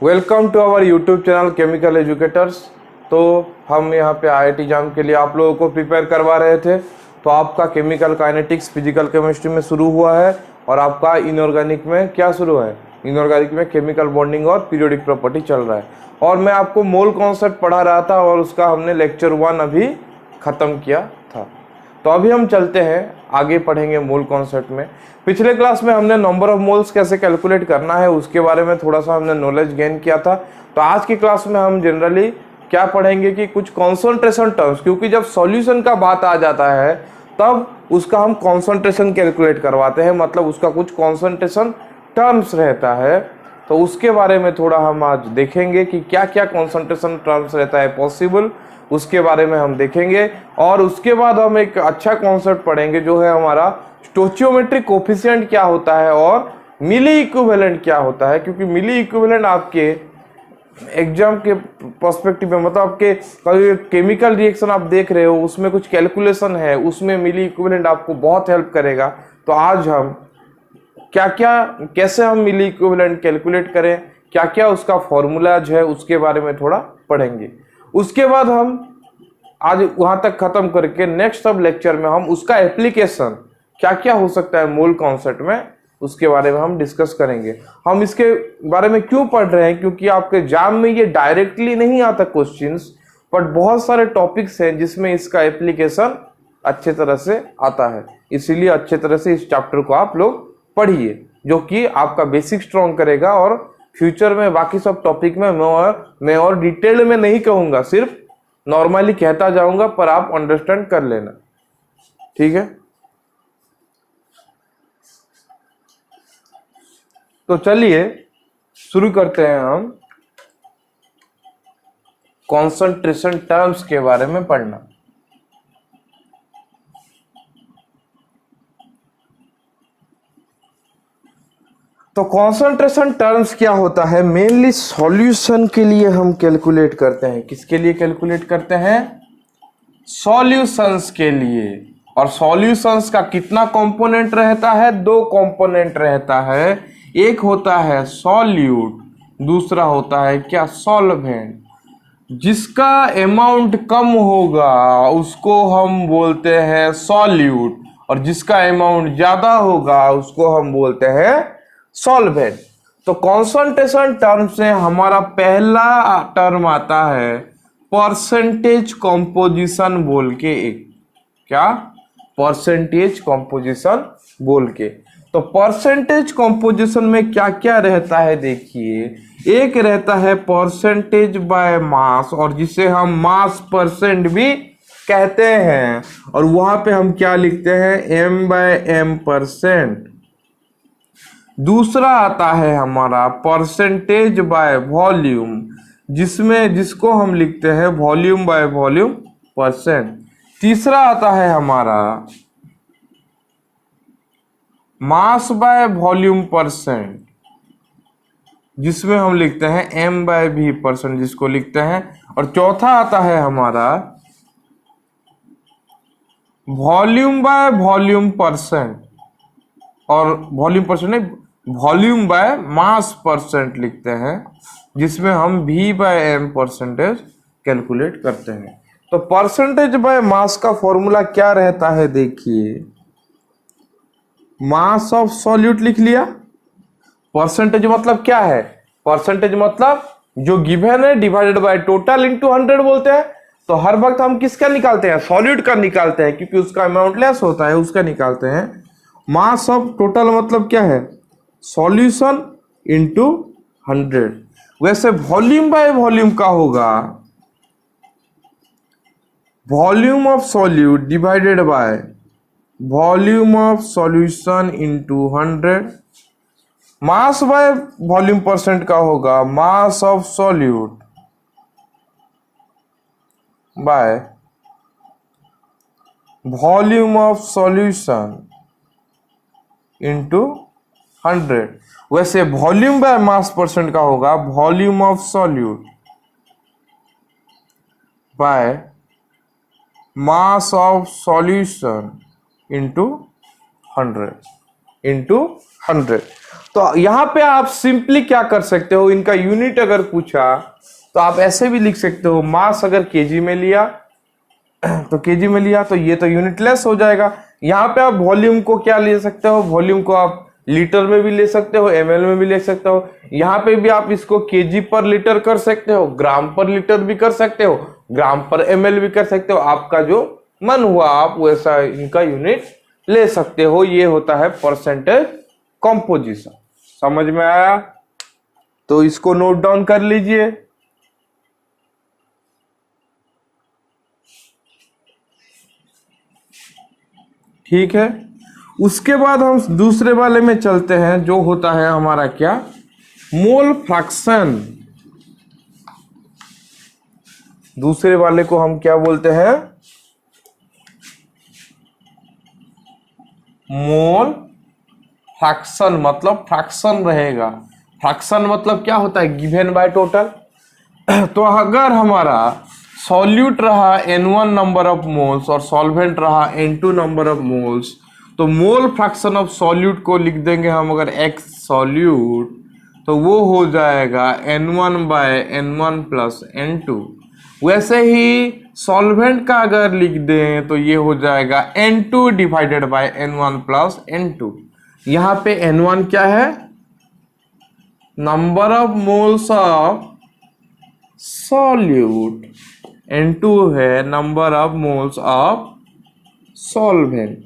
Welcome to our YouTube channel chemical educators. तो हम यहाँ पे आईआईटी जाम के लिए आप लोगों को प्रिपेयर करवा रहे थे। तो आपका केमिकल काइनेटिक्स फिजिकल केमिस्ट्री में शुरू हुआ है और आपका इनऑर्गेनिक में क्या शुरू है, इनऑर्गेनिक में केमिकल बॉन्डिंग और पीरियोडिक प्रॉपर्टी चल रहा है। और मैं आपको मोल कॉन्सेप्ट पढ़ा रहा था और उसका हमने लेक्चर 1 अभी ख़त्म किया था। तो अभी हम चलते हैं आगे, पढ़ेंगे मोल कॉन्सेप्ट में। पिछले क्लास में हमने नंबर ऑफ मोल्स कैसे कैलकुलेट करना है उसके बारे में थोड़ा सा हमने नॉलेज गेन किया था। तो आज की क्लास में हम जनरली क्या पढ़ेंगे कि कुछ कॉन्सेंट्रेशन टर्म्स, क्योंकि जब सॉल्यूशन का बात आ जाता है तब उसका हम कॉन्सेंट्रेशन कैलकुलेट करवाते हैं, मतलब उसका कुछ कॉन्सेंट्रेशन टर्म्स रहता है। तो उसके बारे में थोड़ा हम आज देखेंगे कि क्या क्या कॉन्सेंट्रेशन टर्म्स रहता है पॉसिबल, उसके बारे में हम देखेंगे। और उसके बाद हम एक अच्छा कॉन्सेप्ट पढ़ेंगे जो है हमारा स्टोचियोमेट्रिक कोफिशिएंट क्या होता है और मिली इक्विवेलेंट क्या होता है। क्योंकि मिली इक्विवेलेंट आपके एग्जाम के पर्सपेक्टिव में, मतलब आपके कभी केमिकल रिएक्शन आप देख रहे हो उसमें कुछ कैलकुलेशन है, उसमें मिली इक्विवेलेंट आपको बहुत हेल्प करेगा। तो आज हम क्या क्या, कैसे हम मिली इक्विवेलेंट कैलकुलेट करें, क्या क्या उसका फॉर्मूलाज है, उसके बारे में थोड़ा पढ़ेंगे। उसके बाद हम आज वहां तक खत्म करके नेक्स्ट सब लेक्चर में हम उसका एप्लीकेशन क्या क्या हो सकता है मोल कॉन्सेप्ट में, उसके बारे में हम डिस्कस करेंगे। हम इसके बारे में क्यों पढ़ रहे हैं, क्योंकि आपके एग्जाम में ये डायरेक्टली नहीं आता क्वेश्चंस, बट बहुत सारे टॉपिक्स हैं जिसमें इसका एप्लीकेशन अच्छे तरह से आता है। इसीलिए अच्छे तरह से इस चैप्टर को आप लोग पढ़िए, जो कि आपका बेसिक स्ट्रॉन्ग करेगा। और फ्यूचर में बाकी सब टॉपिक में मैं और डिटेल में नहीं कहूंगा, सिर्फ नॉर्मली कहता जाऊंगा, पर आप अंडरस्टैंड कर लेना, ठीक है। तो चलिए शुरू करते हैं हम कॉन्सेंट्रेशन टर्म्स के बारे में पढ़ना। तो कॉन्सेंट्रेशन टर्म्स क्या होता है, मेनली सॉल्यूशन के लिए हम कैलकुलेट करते हैं। किसके लिए कैलकुलेट करते हैं? सॉल्यूशंस के लिए। और सॉल्यूशंस का कितना कंपोनेंट रहता है? 2 कंपोनेंट रहता है। एक होता है सॉल्यूट, दूसरा होता है क्या? सॉल्वेंट। जिसका अमाउंट कम होगा उसको हम बोलते हैं सॉल्यूट, और जिसका अमाउंट ज्यादा होगा उसको हम बोलते हैं सॉल्वेंट। तो कॉन्सेंट्रेशन टर्म से हमारा पहला टर्म आता है परसेंटेज कंपोजिशन बोल के, एक क्या? परसेंटेज कंपोजिशन बोल के। तो परसेंटेज कंपोजिशन में क्या क्या रहता है देखिए, एक रहता है परसेंटेज बाय मास, और जिसे हम मास परसेंट भी कहते हैं, और वहां पे हम क्या लिखते हैं? m/m%। दूसरा आता है हमारा परसेंटेज बाय वॉल्यूम, जिसको हम लिखते हैं वॉल्यूम बाय वॉल्यूम परसेंट। तीसरा आता है हमारा मास बाय वॉल्यूम परसेंट, जिसमें हम लिखते हैं m/v%, जिसको लिखते हैं। और चौथा आता है हमारा वॉल्यूम बाय वॉल्यूम परसेंट, और वॉल्यूम परसेंट नहीं, वॉल्यूम बाय मास परसेंट लिखते हैं, जिसमें हम v/m परसेंटेज कैलकुलेट करते हैं। तो परसेंटेज बाय मास का फॉर्मूला क्या रहता है देखिए, मास ऑफ सॉल्यूट लिख लिया। परसेंटेज मतलब क्या है? परसेंटेज मतलब जो गिवन है डिवाइडेड बाय टोटल इंटू 100 बोलते हैं। तो हर वक्त हम किसका निकालते हैं? सॉल्यूट का निकालते हैं, क्योंकि उसका अमाउंट लेस होता है, उसका निकालते हैं। मास ऑफ टोटल मतलब क्या है? Solution into 100। वैसे वॉल्यूम बाय वॉल्यूम का होगा volume of solute divided by volume of solution into 100। Mass by volume percent का होगा mass of solute by volume of solution into 100। वैसे वॉल्यूम बाय मास परसेंट का होगा volume of solute by mass of solution into 100। Into 100। तो यहाँ पे आप simply क्या कर सकते हो, इनका यूनिट अगर पूछा तो आप ऐसे भी लिख सकते हो, मास अगर केजी में लिया तो केजी में लिया तो ये तो यूनिटलेस हो जाएगा। यहाँ पे आप वॉल्यूम को क्या ले सकते हो, वॉल्यूम को आप लीटर में भी ले सकते हो, एमएल में भी ले सकते हो। यहाँ पे भी आप इसको केजी पर लीटर कर सकते हो, ग्राम पर लीटर भी कर सकते हो, ग्राम पर एमएल भी कर सकते हो। आपका जो मन हुआ आप वैसा इनका यूनिट ले सकते हो। ये होता है परसेंटेज कंपोजिशन। समझ में आया? तो इसको नोट डाउन कर लीजिए। ठीक है, उसके बाद हम दूसरे वाले में चलते हैं, जो होता है हमारा क्या, मोल फ्रैक्शन। दूसरे वाले को हम क्या बोलते हैं, मोल फ्रैक्शन। मतलब फ्रैक्शन रहेगा। फ्रैक्शन मतलब क्या होता है, गिवन बाय टोटल। तो अगर हमारा सॉल्यूट रहा n1 नंबर ऑफ मोल्स और सॉल्वेंट रहा n2 नंबर ऑफ मोल्स, तो मोल फ्रैक्शन ऑफ सॉल्यूट को लिख देंगे हम अगर x सॉल्यूट, तो वो हो जाएगा n1 bye n1 plus n2। वैसे ही सॉल्वेंट का अगर लिख दें तो ये हो जाएगा n2 divided by n1 plus n2। यहाँ पे n1 क्या है, number of moles of solute, n2 है number of moles of solvent.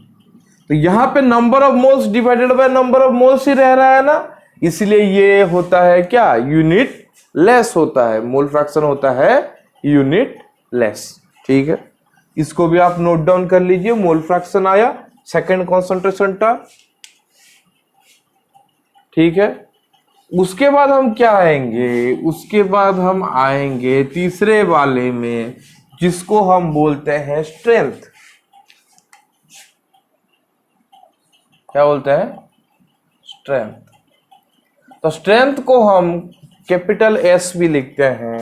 तो यहाँ पे number of moles divided by number of moles ही रह रहा है ना, इसलिए ये होता है क्या, यूनिट लेस होता है। मोल फ्रैक्शन होता है यूनिट लेस। ठीक है, इसको भी आप नोट डाउन कर लीजिए। मोल फ्रैक्शन आया सेकंड कॉन्सेंट्रेशन टर्म। ठीक है, उसके बाद हम क्या आएंगे, उसके बाद हम आएंगे तीसरे वाले में, जिसको हम बोलते हैं स्ट्रेंथ। क्या बोलते हैं, स्ट्रेंथ। तो स्ट्रेंथ को हम कैपिटल एस भी लिखते हैं।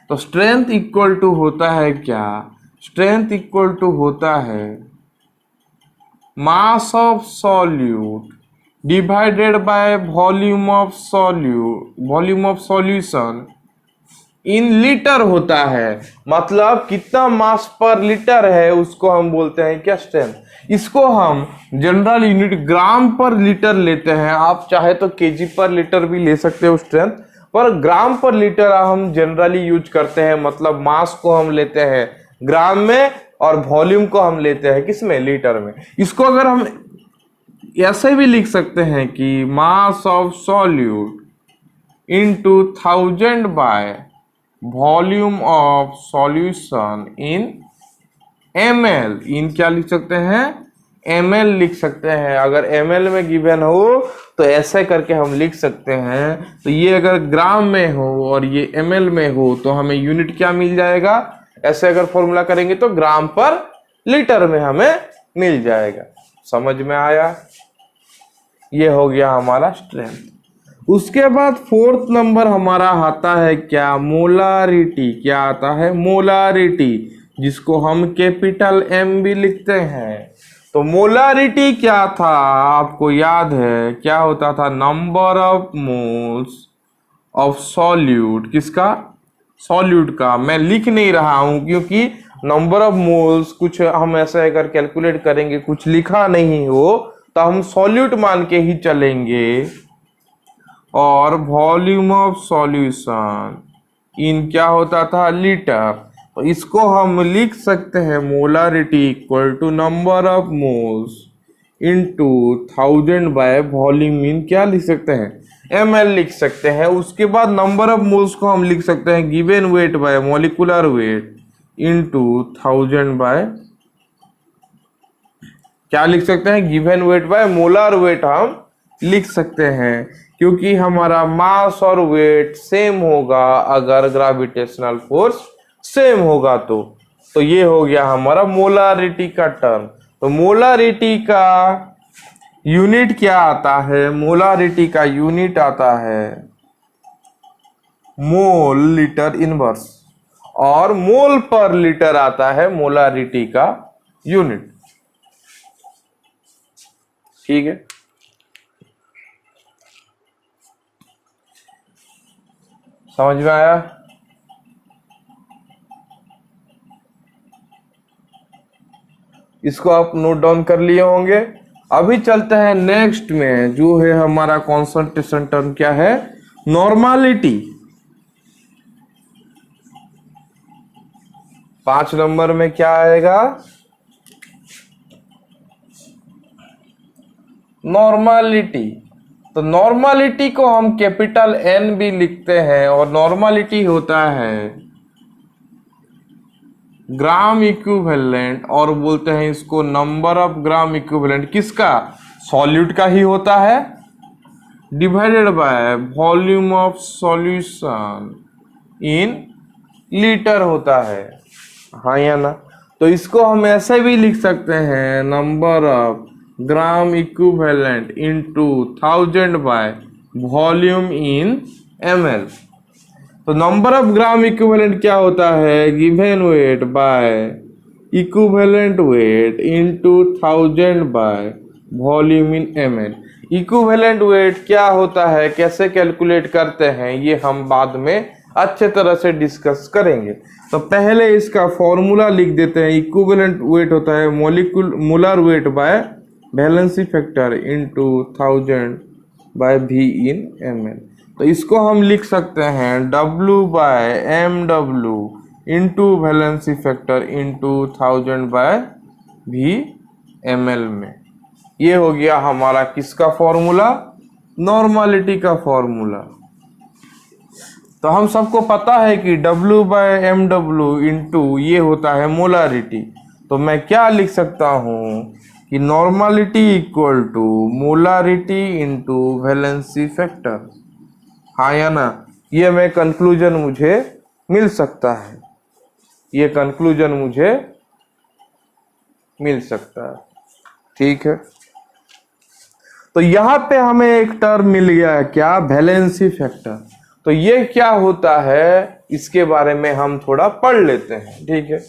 तो स्ट्रेंथ इक्वल टू होता है क्या, स्ट्रेंथ इक्वल टू होता है mass of solute divided by volume of solution in litre होता है। मतलब कितना मास पर लीटर है उसको हम बोलते हैं क्या, स्ट्रेंथ। इसको हम जनरल यूनिट ग्राम पर लीटर लेते हैं। आप चाहे तो केजी पर लीटर भी ले सकते हो स्ट्रेंथ, पर ग्राम पर लीटर हम जनरली यूज करते हैं। मतलब मास को हम लेते हैं ग्राम में और वॉल्यूम को हम लेते हैं किसमें, लीटर में। इसको अगर हम ऐसे भी लिख सकते हैं कि mass of solute into 1000 by volume of solution in ml। इन क्या लिख सकते हैं, ml लिख सकते हैं। अगर ml में गिवन हो तो ऐसे करके हम लिख सकते हैं। तो ये अगर ग्राम में हो और ये ml में हो तो हमें यूनिट क्या मिल जाएगा, ऐसे अगर फॉर्मूला करेंगे तो ग्राम पर लीटर में हमें मिल जाएगा। समझ में आया? ये हो गया हमारा स्ट्रेंथ। उसके बाद फोर्थ नंबर हमारा आता है क्या, मोलारिटी। क्या आता है, मोलारिटी, जिसको हम कैपिटल M भी लिखते हैं। तो मोलारिटी क्या था, आपको याद है क्या होता था, number of moles of solute. किसका, सॉल्यूट का। मैं लिख नहीं रहा हूं क्योंकि नंबर ऑफ मोल्स कुछ हम ऐसे अगर कैलकुलेट करेंगे, कुछ लिखा नहीं हो तो हम सॉल्यूट मान के ही चलेंगे। और वॉल्यूम ऑफ सॉल्यूशन इन क्या होता था, लीटर। तो इसको हम लिख सकते हैं molarity equal to number of moles into 1000 by volume in क्या लिख सकते हैं, ml लिख सकते हैं। उसके बाद नंबर ऑफ मोल्स को हम लिख सकते हैं given weight by molecular weight into 1000 by क्या लिख सकते हैं, given weight by molar weight हम लिख सकते हैं। क्योंकि हमारा मास और वेट सेम होगा अगर ग्रेविटेशनल फोर्स सेम होगा तो ये हो गया हमारा मोलारिटी का टर्म। तो मोलारिटी का यूनिट क्या आता है, मोलारिटी का यूनिट आता है मोल लीटर इनवर्स, और मोल पर लीटर आता है मोलारिटी का यूनिट। ठीक है, समझ में आया? इसको आप नोट डाउन कर लिए होंगे। अभी चलते हैं नेक्स्ट में, जो है हमारा कॉन्सेंट्रेशन टर्म क्या है? नॉर्मालिटी। 5 नंबर में क्या आएगा? नॉर्मालिटी। तो नॉर्मालिटी को हम कैपिटल N भी लिखते हैं, और नॉर्मालिटी होता है ग्राम इक्विवेलेंट, और बोलते हैं इसको नंबर ऑफ ग्राम इक्विवेलेंट। किसका? सॉल्यूट का ही होता है, divided by volume of solution in litre होता है। हाँ या ना? तो इसको हम ऐसे भी लिख सकते हैं, number of gram equivalent into 1000 by volume in ml। तो नंबर ऑफ ग्राम इक्विवेलेंट क्या होता है? Given weight by equivalent weight into 1000 by volume in ml। Equivalent weight क्या होता है, कैसे कैलकुलेट करते हैं, ये हम बाद में अच्छे तरह से डिस्कस करेंगे। तो पहले इसका फॉर्मूला लिख देते हैं। इक्विवेलेंट वेट होता है molar weight by valency factor into 1000 by V in ml। तो इसको हम लिख सकते हैं W by MW into valency factor into 1000 by V ml में। ये हो गया हमारा किसका फॉर्मूला? नॉर्मालिटी का फॉर्मूला। तो हम सबको पता है कि W बाय MW इंटू ये होता है मोलारिटी। तो मैं क्या लिख सकता हूँ कि normality equal to molarity into valency factor. हाँ या ना? ये मैं कंक्लूजन मुझे मिल सकता है, ये कंक्लूजन मुझे मिल सकता है। ठीक है, तो यहां पे हमें एक टर्म मिल गया है, क्या? Valency factor. तो ये क्या होता है, इसके बारे में हम थोड़ा पढ़ लेते हैं। ठीक है,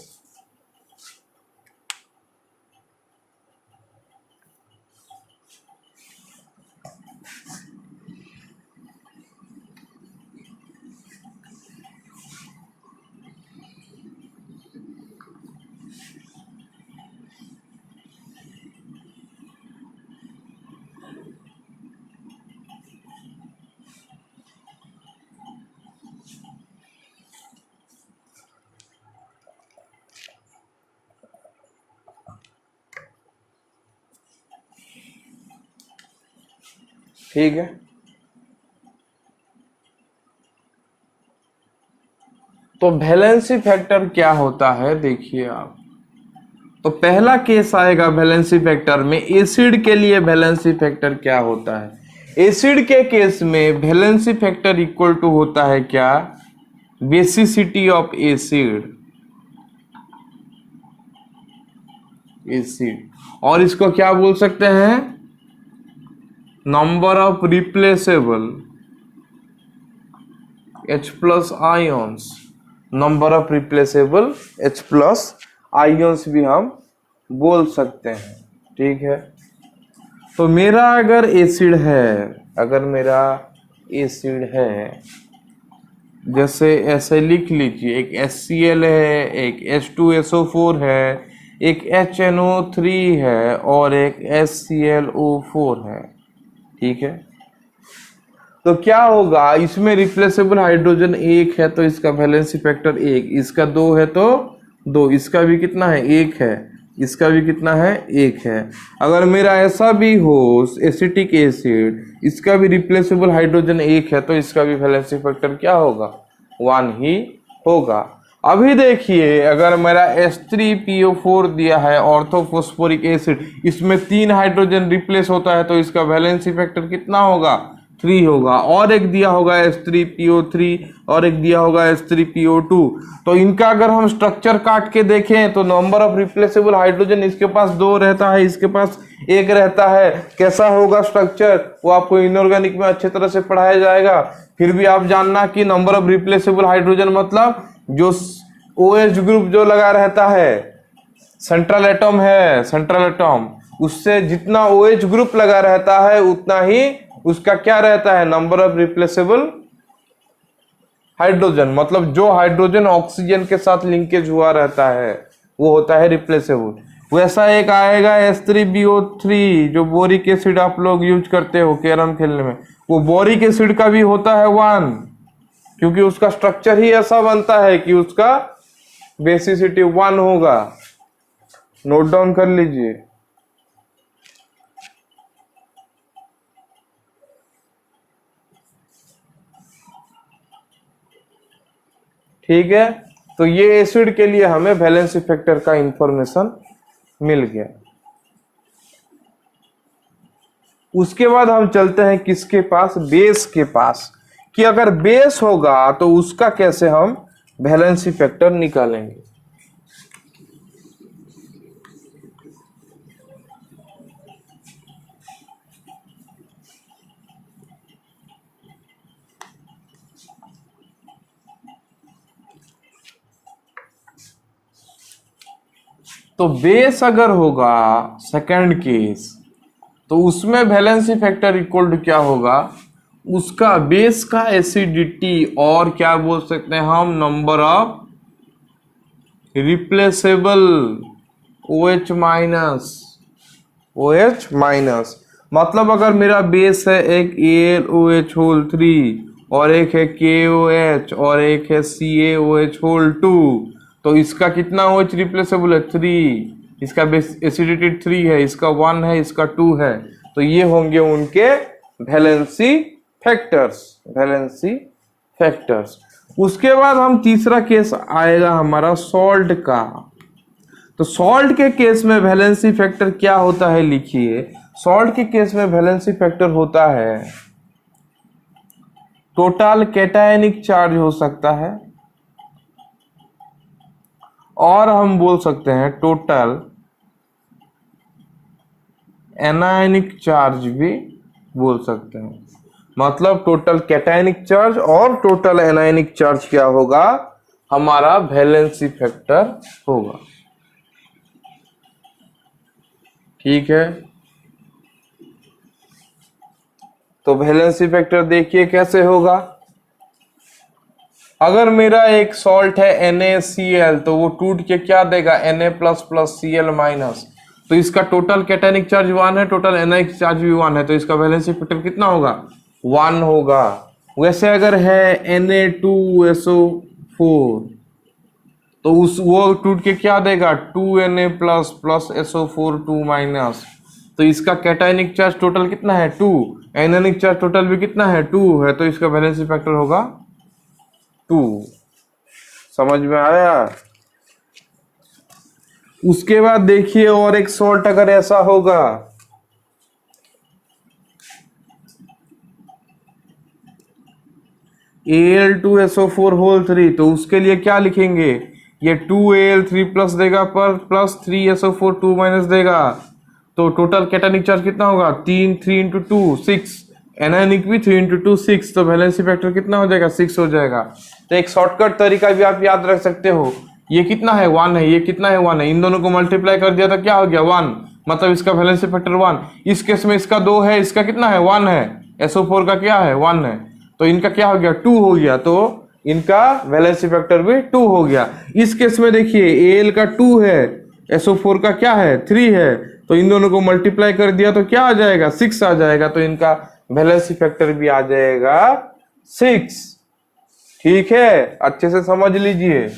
ठीक है। तो वैलेंसी फैक्टर क्या होता है, देखिए आप। तो पहला केस आएगा वैलेंसी फैक्टर में, एसिड के लिए वैलेंसी फैक्टर क्या होता है? एसिड के केस में वैलेंसी फैक्टर इक्वल टू होता है क्या? Basicity of acid. एसिड, और इसको क्या बोल सकते हैं? Number of replaceable H plus ions. Number of replaceable H plus ions भी हम बोल सकते हैं। ठीक है, तो मेरा अगर एसिड है, अगर मेरा एसिड है, जैसे ऐसे लिख लीजिए, एक HCl है, एक H2SO4 है, एक HNO3 है, और एक HClO4 है। ठीक है, तो क्या होगा, इसमें रिप्लेसेबल हाइड्रोजन एक है तो इसका वैलेंसी फैक्टर एक, इसका दो है तो दो, इसका भी कितना है? एक है, इसका भी कितना है? एक है। अगर मेरा ऐसा भी हो एसिटिक एसिड, इसका भी रिप्लेसेबल हाइड्रोजन एक है तो इसका भी वैलेंसी फैक्टर क्या होगा? 1 ही होगा। अभी देखिए, अगर मेरा H3PO4 दिया है ऑर्थोफॉस्फोरिक एसिड, इसमें 3 हाइड्रोजन रिप्लेस होता है तो इसका वैलेंसी फैक्टर कितना होगा? 3 होगा। और एक दिया होगा H3PO3 और एक दिया होगा H3PO2। तो इनका अगर हम स्ट्रक्चर काट के देखें तो नंबर ऑफ रिप्लेसेबल हाइड्रोजन इसके पास 2 रहता है, इसके पास 1 रहता है। कैसा होगा स्ट्रक्चर, वो आपको इनऑर्गेनिक में अच्छे तरह से पढ़ाया जाएगा। फिर भी आप जानना कि नंबर ऑफ रिप्लेसेबल हाइड्रोजन मतलब जो OH ग्रुप जो लगा रहता है, सेंट्रल एटम है, सेंट्रल एटम, उससे जितना OH ग्रुप लगा रहता है उतना ही उसका क्या रहता है? नंबर ऑफ रिप्लेसेबल हाइड्रोजन, मतलब जो हाइड्रोजन ऑक्सीजन के साथ लिंकेज हुआ रहता है वो होता है रिप्लेसेबल। वैसा एक आएगा H3BO3, जो बोरिक एसिड आप लोग यूज करते हो कैरम खेलने में, वो बोरिक एसिड का भी होता है 1, क्योंकि उसका स्ट्रक्चर ही ऐसा बनता है कि उसका बेसिसिटी 1 होगा। नोट डाउन कर लीजिए। ठीक है, तो ये एसिड के लिए हमें वैलेंसी फैक्टर का इंफॉर्मेशन मिल गया। उसके बाद हम चलते हैं किसके पास, बेस के पास, कि अगर बेस होगा तो उसका कैसे हम वैलेंसी फैक्टर निकालेंगे। तो बेस अगर होगा सेकंड केस, तो उसमें वैलेंसी फैक्टर इक्वल टू क्या होगा, उसका बेस का एसिडिटी और क्या बोल सकते हैं हम, number of replaceable OH minus, OH minus. मतलब अगर मेरा बेस है एक AlOH3 और एक है KOH और एक है CaOH2, तो इसका कितना OH रिप्लेसेबल है, 3। इसका बेस एसिडिटी 3 है, इसका 1 है, इसका 2 है। तो ये होंगे उनके वैलेंसी फैक्टर्स, वैलेंसी फैक्टर्स। उसके बाद हम तीसरा केस आएगा हमारा सॉल्ट का। तो सॉल्ट के केस में वैलेंसी फैक्टर क्या होता है, लिखिए। सॉल्ट के केस में वैलेंसी फैक्टर होता है टोटल कैटायनिक चार्ज हो सकता है, और हम बोल सकते हैं टोटल एनायनिक चार्ज भी बोल सकते हैं। मतलब टोटल कैटायनिक चार्ज और टोटल एनायनिक चार्ज क्या होगा, हमारा वैलेंसी फैक्टर होगा। ठीक है, तो वैलेंसी फैक्टर देखिए कैसे होगा। अगर मेरा एक सॉल्ट है NaCl, तो वो टूट के क्या देगा, Na++Cl-। तो इसका टोटल कैटायनिक चार्ज 1 है, टोटल एनायनिक चार्ज भी 1 है, तो इसका वैलेंसी फैक्टर कितना होगा, 1 होगा। वैसे अगर है Na2SO4, तो वो टूट के क्या देगा, 2Na++SO4 2-। तो इसका कैटायनिक चार्ज टोटल कितना है, 2। एनायनिक चार्ज टोटल भी कितना है, 2 है, तो इसका वैलेंसी फैक्टर होगा 2। समझ में आया। उसके बाद देखिए और एक सॉल्ट अगर ऐसा होगा, Al2SO4 तो उसके लिए क्या लिखेंगे, ये 2Al3+ देगा पर प्लस 3SO4 2- देगा। तो टोटल कैटायनिक चार्ज कितना होगा, 3 × 2 6, एनायनिक भी 3 × 2 6, तो वैलेंसी फैक्टर कितना हो जाएगा, 6 हो जाएगा। तो एक शॉर्टकट तरीका भी आप याद रख सकते हो, ये कितना है 1 है, ये कितना है 1 है, इन दोनों को मल्टीप्लाई कर दिया तो क्या हो गया 1, मतलब इसका वैलेंसी फैक्टर 1। इस केस में इसका 2 है, इसका कितना है 1 है, SO4 का क्या है 1 है, तो इनका क्या हो गया 2 हो गया, तो इनका वैलेंसी फैक्टर भी 2 हो गया। इस केस में देखिए Al का 2 है, SO4 का क्या है 3 है, तो इन दोनों को मल्टीप्लाई कर दिया तो क्या आ जाएगा 6 आ जाएगा, तो इनका वैलेंसी फैक्टर भी आ जाएगा 6। ठीक है, अच्छे से समझ लीजिए।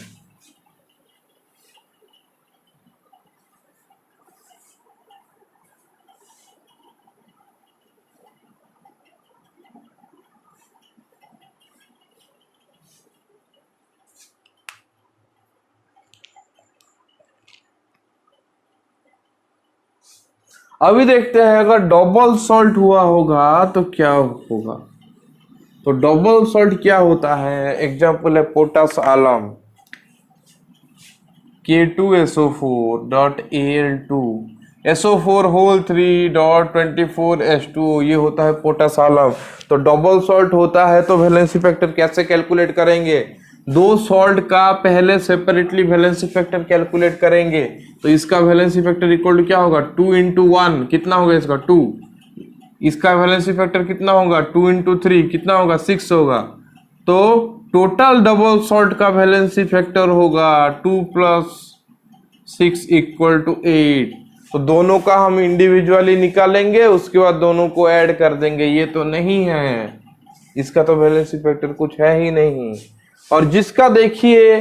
अभी देखते हैं अगर डबल सॉल्ट हुआ होगा तो क्या होगा। तो डबल सॉल्ट क्या होता है, एग्जाम्पल है पोटास आलम, K2SO4.Al2 SO4 3.24H2O, ये होता है पोटास आलम। तो डबल सॉल्ट होता है तो वैलेंसी फैक्टर कैसे कैलकुलेट करेंगे, दो सॉल्ट का पहले सेपरेटली वैलेंसी फैक्टर कैलकुलेट करेंगे। तो इसका वैलेंसी फैक्टर इक्वल टू क्या होगा, 2 × 1 कितना होगा इसका 2, इसका वैलेंसी फैक्टर कितना होगा 2 × 3 कितना होगा 6 होगा। तो टोटल डबल सॉल्ट का वैलेंसी फैक्टर होगा 2 + 6 = 8। तो दोनों का हम इंडिविजुअली निकालेंगे, उसके बाद दोनों को ऐड कर देंगे। ये तो नहीं है, इसका तो वैलेंसी फैक्टर कुछ है ही नहीं। और जिसका देखिए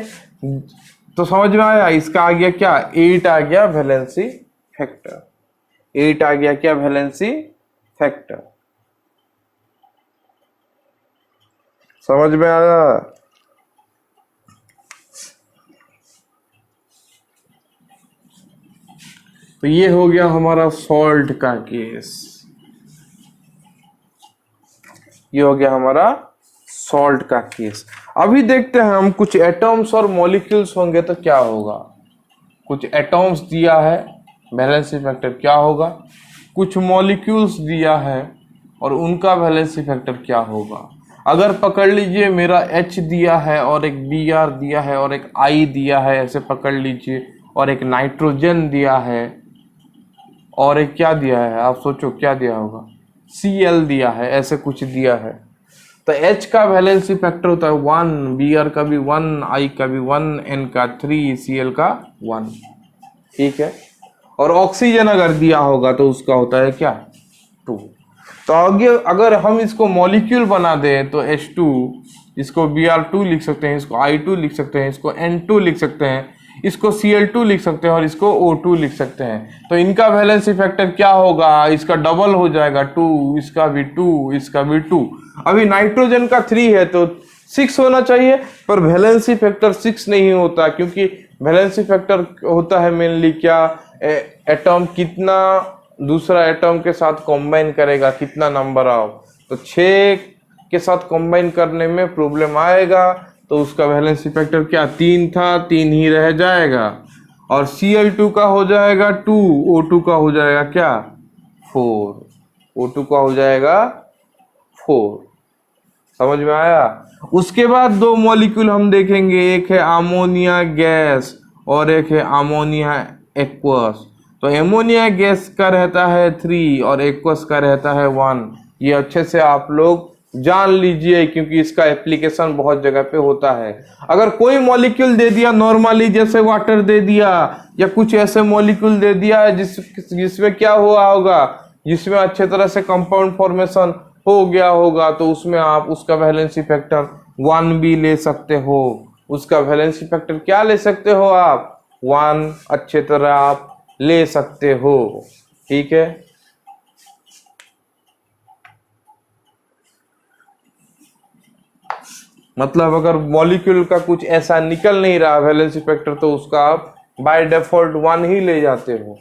तो समझ में आया, इसका आ गया क्या, 8 आ गया वैलेंसी फैक्टर। 8 आ गया क्या, वैलेंसी फैक्टर। समझ में आया। तो ये हो गया हमारा सॉल्ट का केस, ये हो गया हमारा सॉल्ट का केस। अभी देखते हैं हम कुछ एटम्स और मॉलिक्यूल्स होंगे तो क्या होगा। कुछ एटम्स दिया है, वैलेंसी फैक्टर क्या होगा। कुछ मॉलिक्यूल्स दिया है और उनका वैलेंसी फैक्टर क्या होगा। अगर पकड़ लीजिए मेरा H दिया है और एक Br दिया है और एक I दिया है, ऐसे पकड़ लीजिए, और एक नाइट्रोजन दिया है और एक क्या दिया है, आप सोचो क्या दिया होगा, Cl दिया है, ऐसे कुछ दिया है। तो H का वैलेंसी फैक्टर होता है 1, Br का भी 1, I का भी 1, N का 3, Cl का 1। ठीक है। और ऑक्सीजन अगर दिया होगा तो उसका होता है क्या, 2। तो आगे अगर हम इसको मॉलिक्यूल बना दें तो H2, इसको Br2 लिख सकते हैं, इसको I2 लिख सकते हैं, इसको N2 लिख सकते हैं, इसको Cl2 लिख सकते हैं और इसको O2 लिख सकते हैं। तो इनका वैलेंसी फैक्टर क्या होगा, इसका डबल हो जाएगा 2, इसका भी 2, इसका भी 2। अभी नाइट्रोजन का 3 है तो 6 होना चाहिए, पर वैलेंसी फैक्टर 6 नहीं होता, क्योंकि वैलेंसी फैक्टर होता है मेनली क्या, एटम कितना दूसरा एटम के साथ कंबाइन करेगा, कितना नंबर ऑफ। तो 6 के साथ कंबाइन करने में प्रॉब्लम आएगा, तो उसका वैलेंसी फैक्टर क्या, 3 था, 3 ही रह जाएगा। और Cl2 का हो जाएगा 2, O2 का हो जाएगा क्या, 4, O2 का हो जाएगा 4। समझ में आया। उसके बाद 2 मॉलिक्यूल हम देखेंगे, एक है अमोनिया गैस और एक है अमोनिया एक्वस। तो एमोनिया गैस का रहता है 3 और एक्वस का रहता है 1। ये अच्छे से आप लोग जान लीजिए, क्योंकि इसका एप्लीकेशन बहुत जगह पे होता है। अगर कोई मॉलिक्यूल दे दिया नॉर्मली, जैसे वाटर दे दिया या कुछ ऐसे मॉलिक्यूल दे दिया है जिसमें क्या हुआ होगा, जिसमें अच्छे तरह से कंपाउंड फॉर्मेशन हो गया होगा, तो उसमें आप उसका वैलेंसी फैक्टर 1 भी ले सकते हो। उसका वैलेंसी फैक्टर क्या ले सकते हो आप, 1 अच्छे तरह आप ले सकते हो। ठीक है। मतलब अगर मॉलिक्यूल का कुछ ऐसा निकल नहीं रहा वैलेंसी फैक्टर, तो उसका आप बाय डिफॉल्ट 1 ही ले जाते हो।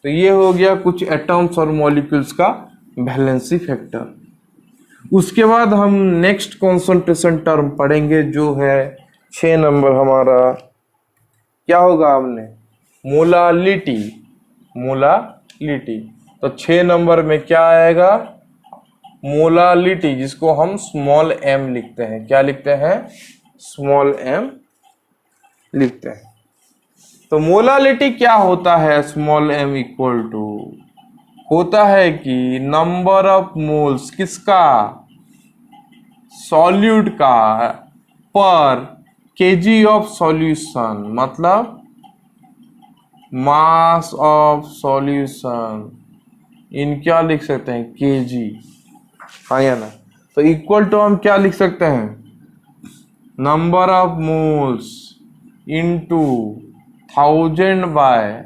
तो ये हो गया कुछ एटम्स और मॉलिक्यूल्स का वैलेंसी फैक्टर। उसके बाद हम नेक्स्ट कॉन्सेंट्रेशन टर्म पढ़ेंगे, जो है 6 नंबर हमारा क्या होगा, हमने मोलालिटी। मोलालिटी तो 6 नंबर में क्या आएगा, मोलालिटी, जिसको हम स्मॉल m लिखते हैं। क्या लिखते हैं, स्मॉल m लिखते हैं। तो मोलालिटी क्या होता है, स्मॉल m इक्वल टू होता है कि नंबर ऑफ मोल्स किसका, सॉल्यूट का, पर केजी ऑफ सॉल्यूशन, मतलब मास ऑफ सॉल्यूशन, इन क्या लिख सकते हैं, केजी। हाँ या ना। तो इक्वल टू हम क्या लिख सकते हैं, number of moles into 1000 by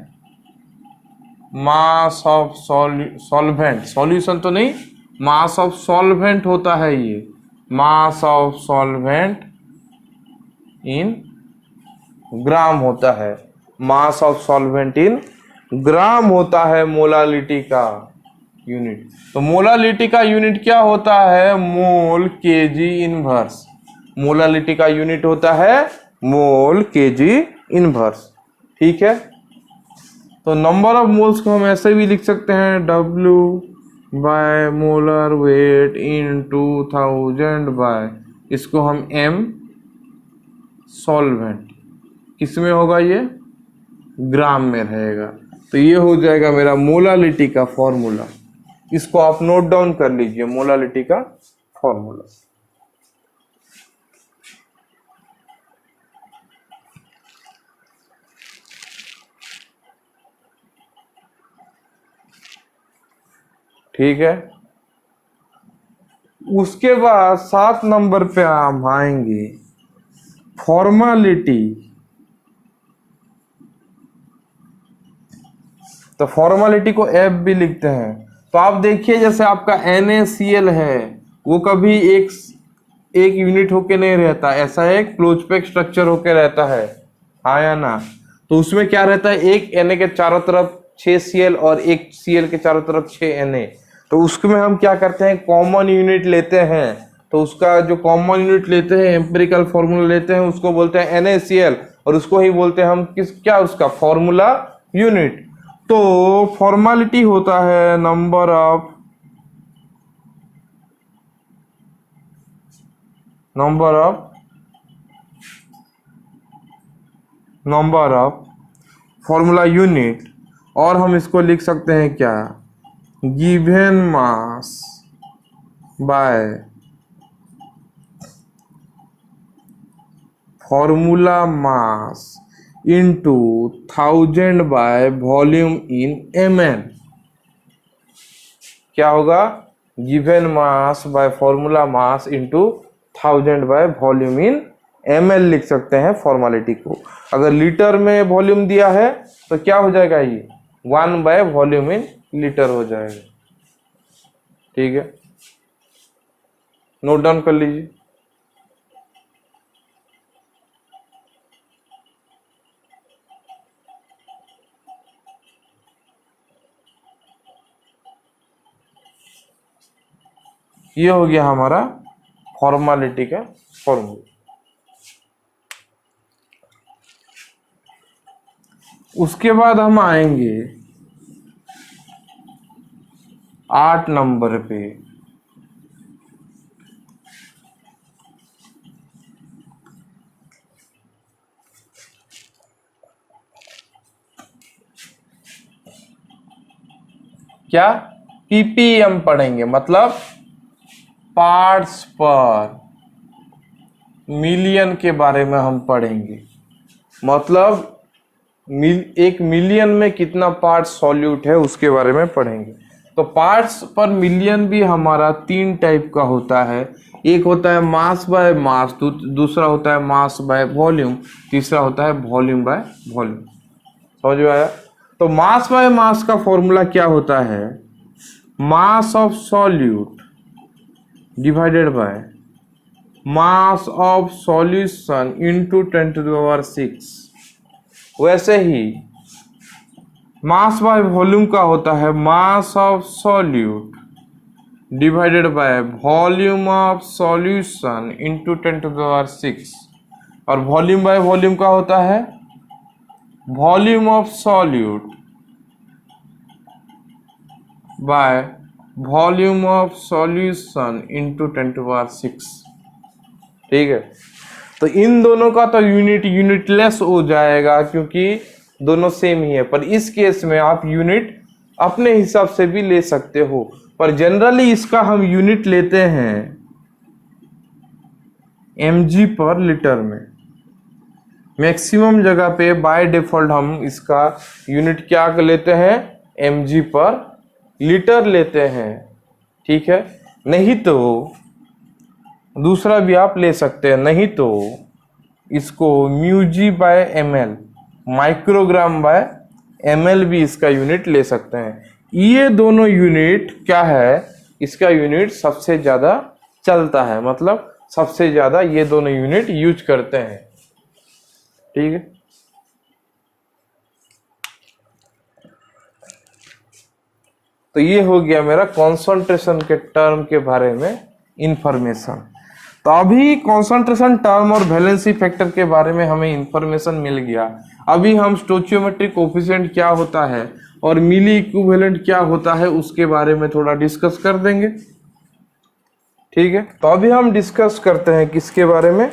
mass of solvent. Solution तो नहीं, मास ऑफ सॉल्वेंट होता है ये, मास ऑफ सॉल्वेंट इन ग्राम होता है, मास ऑफ सॉल्वेंट इन ग्राम होता है मोलालिटी का यूनिट। तो मोलालिटी का यूनिट क्या होता है, मोल केजी इनवर्स। मोलालिटी का यूनिट होता है मोल केजी इनवर्स। ठीक है। तो नंबर ऑफ मोल्स को हम ऐसे भी लिख सकते हैं, W by molar weight in 2000 by, इसको हम M सॉल्वेंट, किसमें होगा ये, ग्राम में रहेगा। तो ये हो जाएगा मेरा मोलालिटी का फॉर्मूला। इसको आप नोट डाउन कर लीजिए, मोलालिटी का फॉर्मूला। ठीक है। उसके बाद 7 नंबर पे हम आएंगे फॉर्मेलिटी। तो फॉर्मेलिटी को एफ भी लिखते हैं। तो आप देखिए जैसे आपका NaCl है वो कभी एक यूनिट होके नहीं रहता, ऐसा एक क्लोज पैक स्ट्रक्चर होके रहता है, हाँ या ना। तो उसमें क्या रहता है, एक Na के चारों तरफ 6 Cl और एक Cl के चारों तरफ 6 Na। तो उसमें हम क्या करते हैं, कॉमन यूनिट लेते हैं। तो उसका जो कॉमन यूनिट लेते हैं, एम्पिरिकल फॉर्मूला लेते हैं, उसको बोलते हैं NaCl, और उसको ही बोलते हैं हम क्या उसका फॉर्मूला यूनिट। तो फॉर्मेलिटी होता है नंबर ऑफ फॉर्मूला यूनिट, और हम इसको लिख सकते हैं क्या, given mass by formula mass into 1000 by volume in ml। क्या होगा, given mass by formula mass into 1000 by volume in ml लिख सकते हैं फॉर्मेलिटी को। अगर लीटर में वॉल्यूम दिया है तो क्या हो जाएगा, ये 1 बाय वॉल्यूम इन लीटर हो जाएगा। ठीक है, नोट डाउन कर लीजिए। ये हो गया हमारा फॉर्मेलिटी का फॉर्मूला। उसके बाद हम आएंगे 8 नंबर पे, क्या ppm पढ़ेंगे, मतलब पार्ट्स पर मिलियन के बारे में हम पढ़ेंगे। मतलब एक मिलियन में कितना पार्ट सॉल्यूट है उसके बारे में पढ़ेंगे। तो पार्ट्स पर मिलियन भी हमारा 3 टाइप का होता है। एक होता है मास बाय मास, दूसरा होता है मास बाय वॉल्यूम, तीसरा होता है वॉल्यूम बाय वॉल्यूम। समझ में आया। तो मास बाय मास का फॉर्मूला क्या होता है, mass of solute divided by mass of solution into 10⁶। वैसे ही मास बाय वॉल्यूम का होता है mass of solute divided by volume of solution into 10⁶। और वॉल्यूम बाय वॉल्यूम का होता है volume of solute by volume of solution into 10⁶। ठीक है। तो इन दोनों का तो यूनिटलेस हो जाएगा क्योंकि दोनों सेम ही है। पर इस केस में आप यूनिट अपने हिसाब से भी ले सकते हो, पर जनरली इसका हम यूनिट लेते हैं mg पर लीटर में। मैक्सिमम जगह पे बाय डिफॉल्ट हम इसका यूनिट क्या लेते हैं, mg पर लीटर लेते हैं। ठीक है, नहीं तो दूसरा भी आप ले सकते हैं, नहीं तो इसको μg by ml, microgram by ml भी इसका यूनिट ले सकते हैं। ये दोनों यूनिट क्या है, इसका यूनिट सबसे ज्यादा चलता है, मतलब सबसे ज्यादा ये दोनों यूनिट यूज करते हैं। ठीक है, तो ये हो गया मेरा कॉन्सेंट्रेशन के टर्म के बारे में इंफॉर्मेशन। तो अभी कॉन्सेंट्रेशन टर्म और वैलेंसी फैक्टर के बारे में हमें इंफॉर्मेशन मिल गया। अभी हम स्टोइचियोमेट्रिक कोफिशिएंट क्या होता है और मिली इक्विवेलेंट क्या होता है उसके बारे में थोड़ा डिस्कस कर देंगे। ठीक है, तो अभी हम डिस्कस करते हैं किसके बारे में,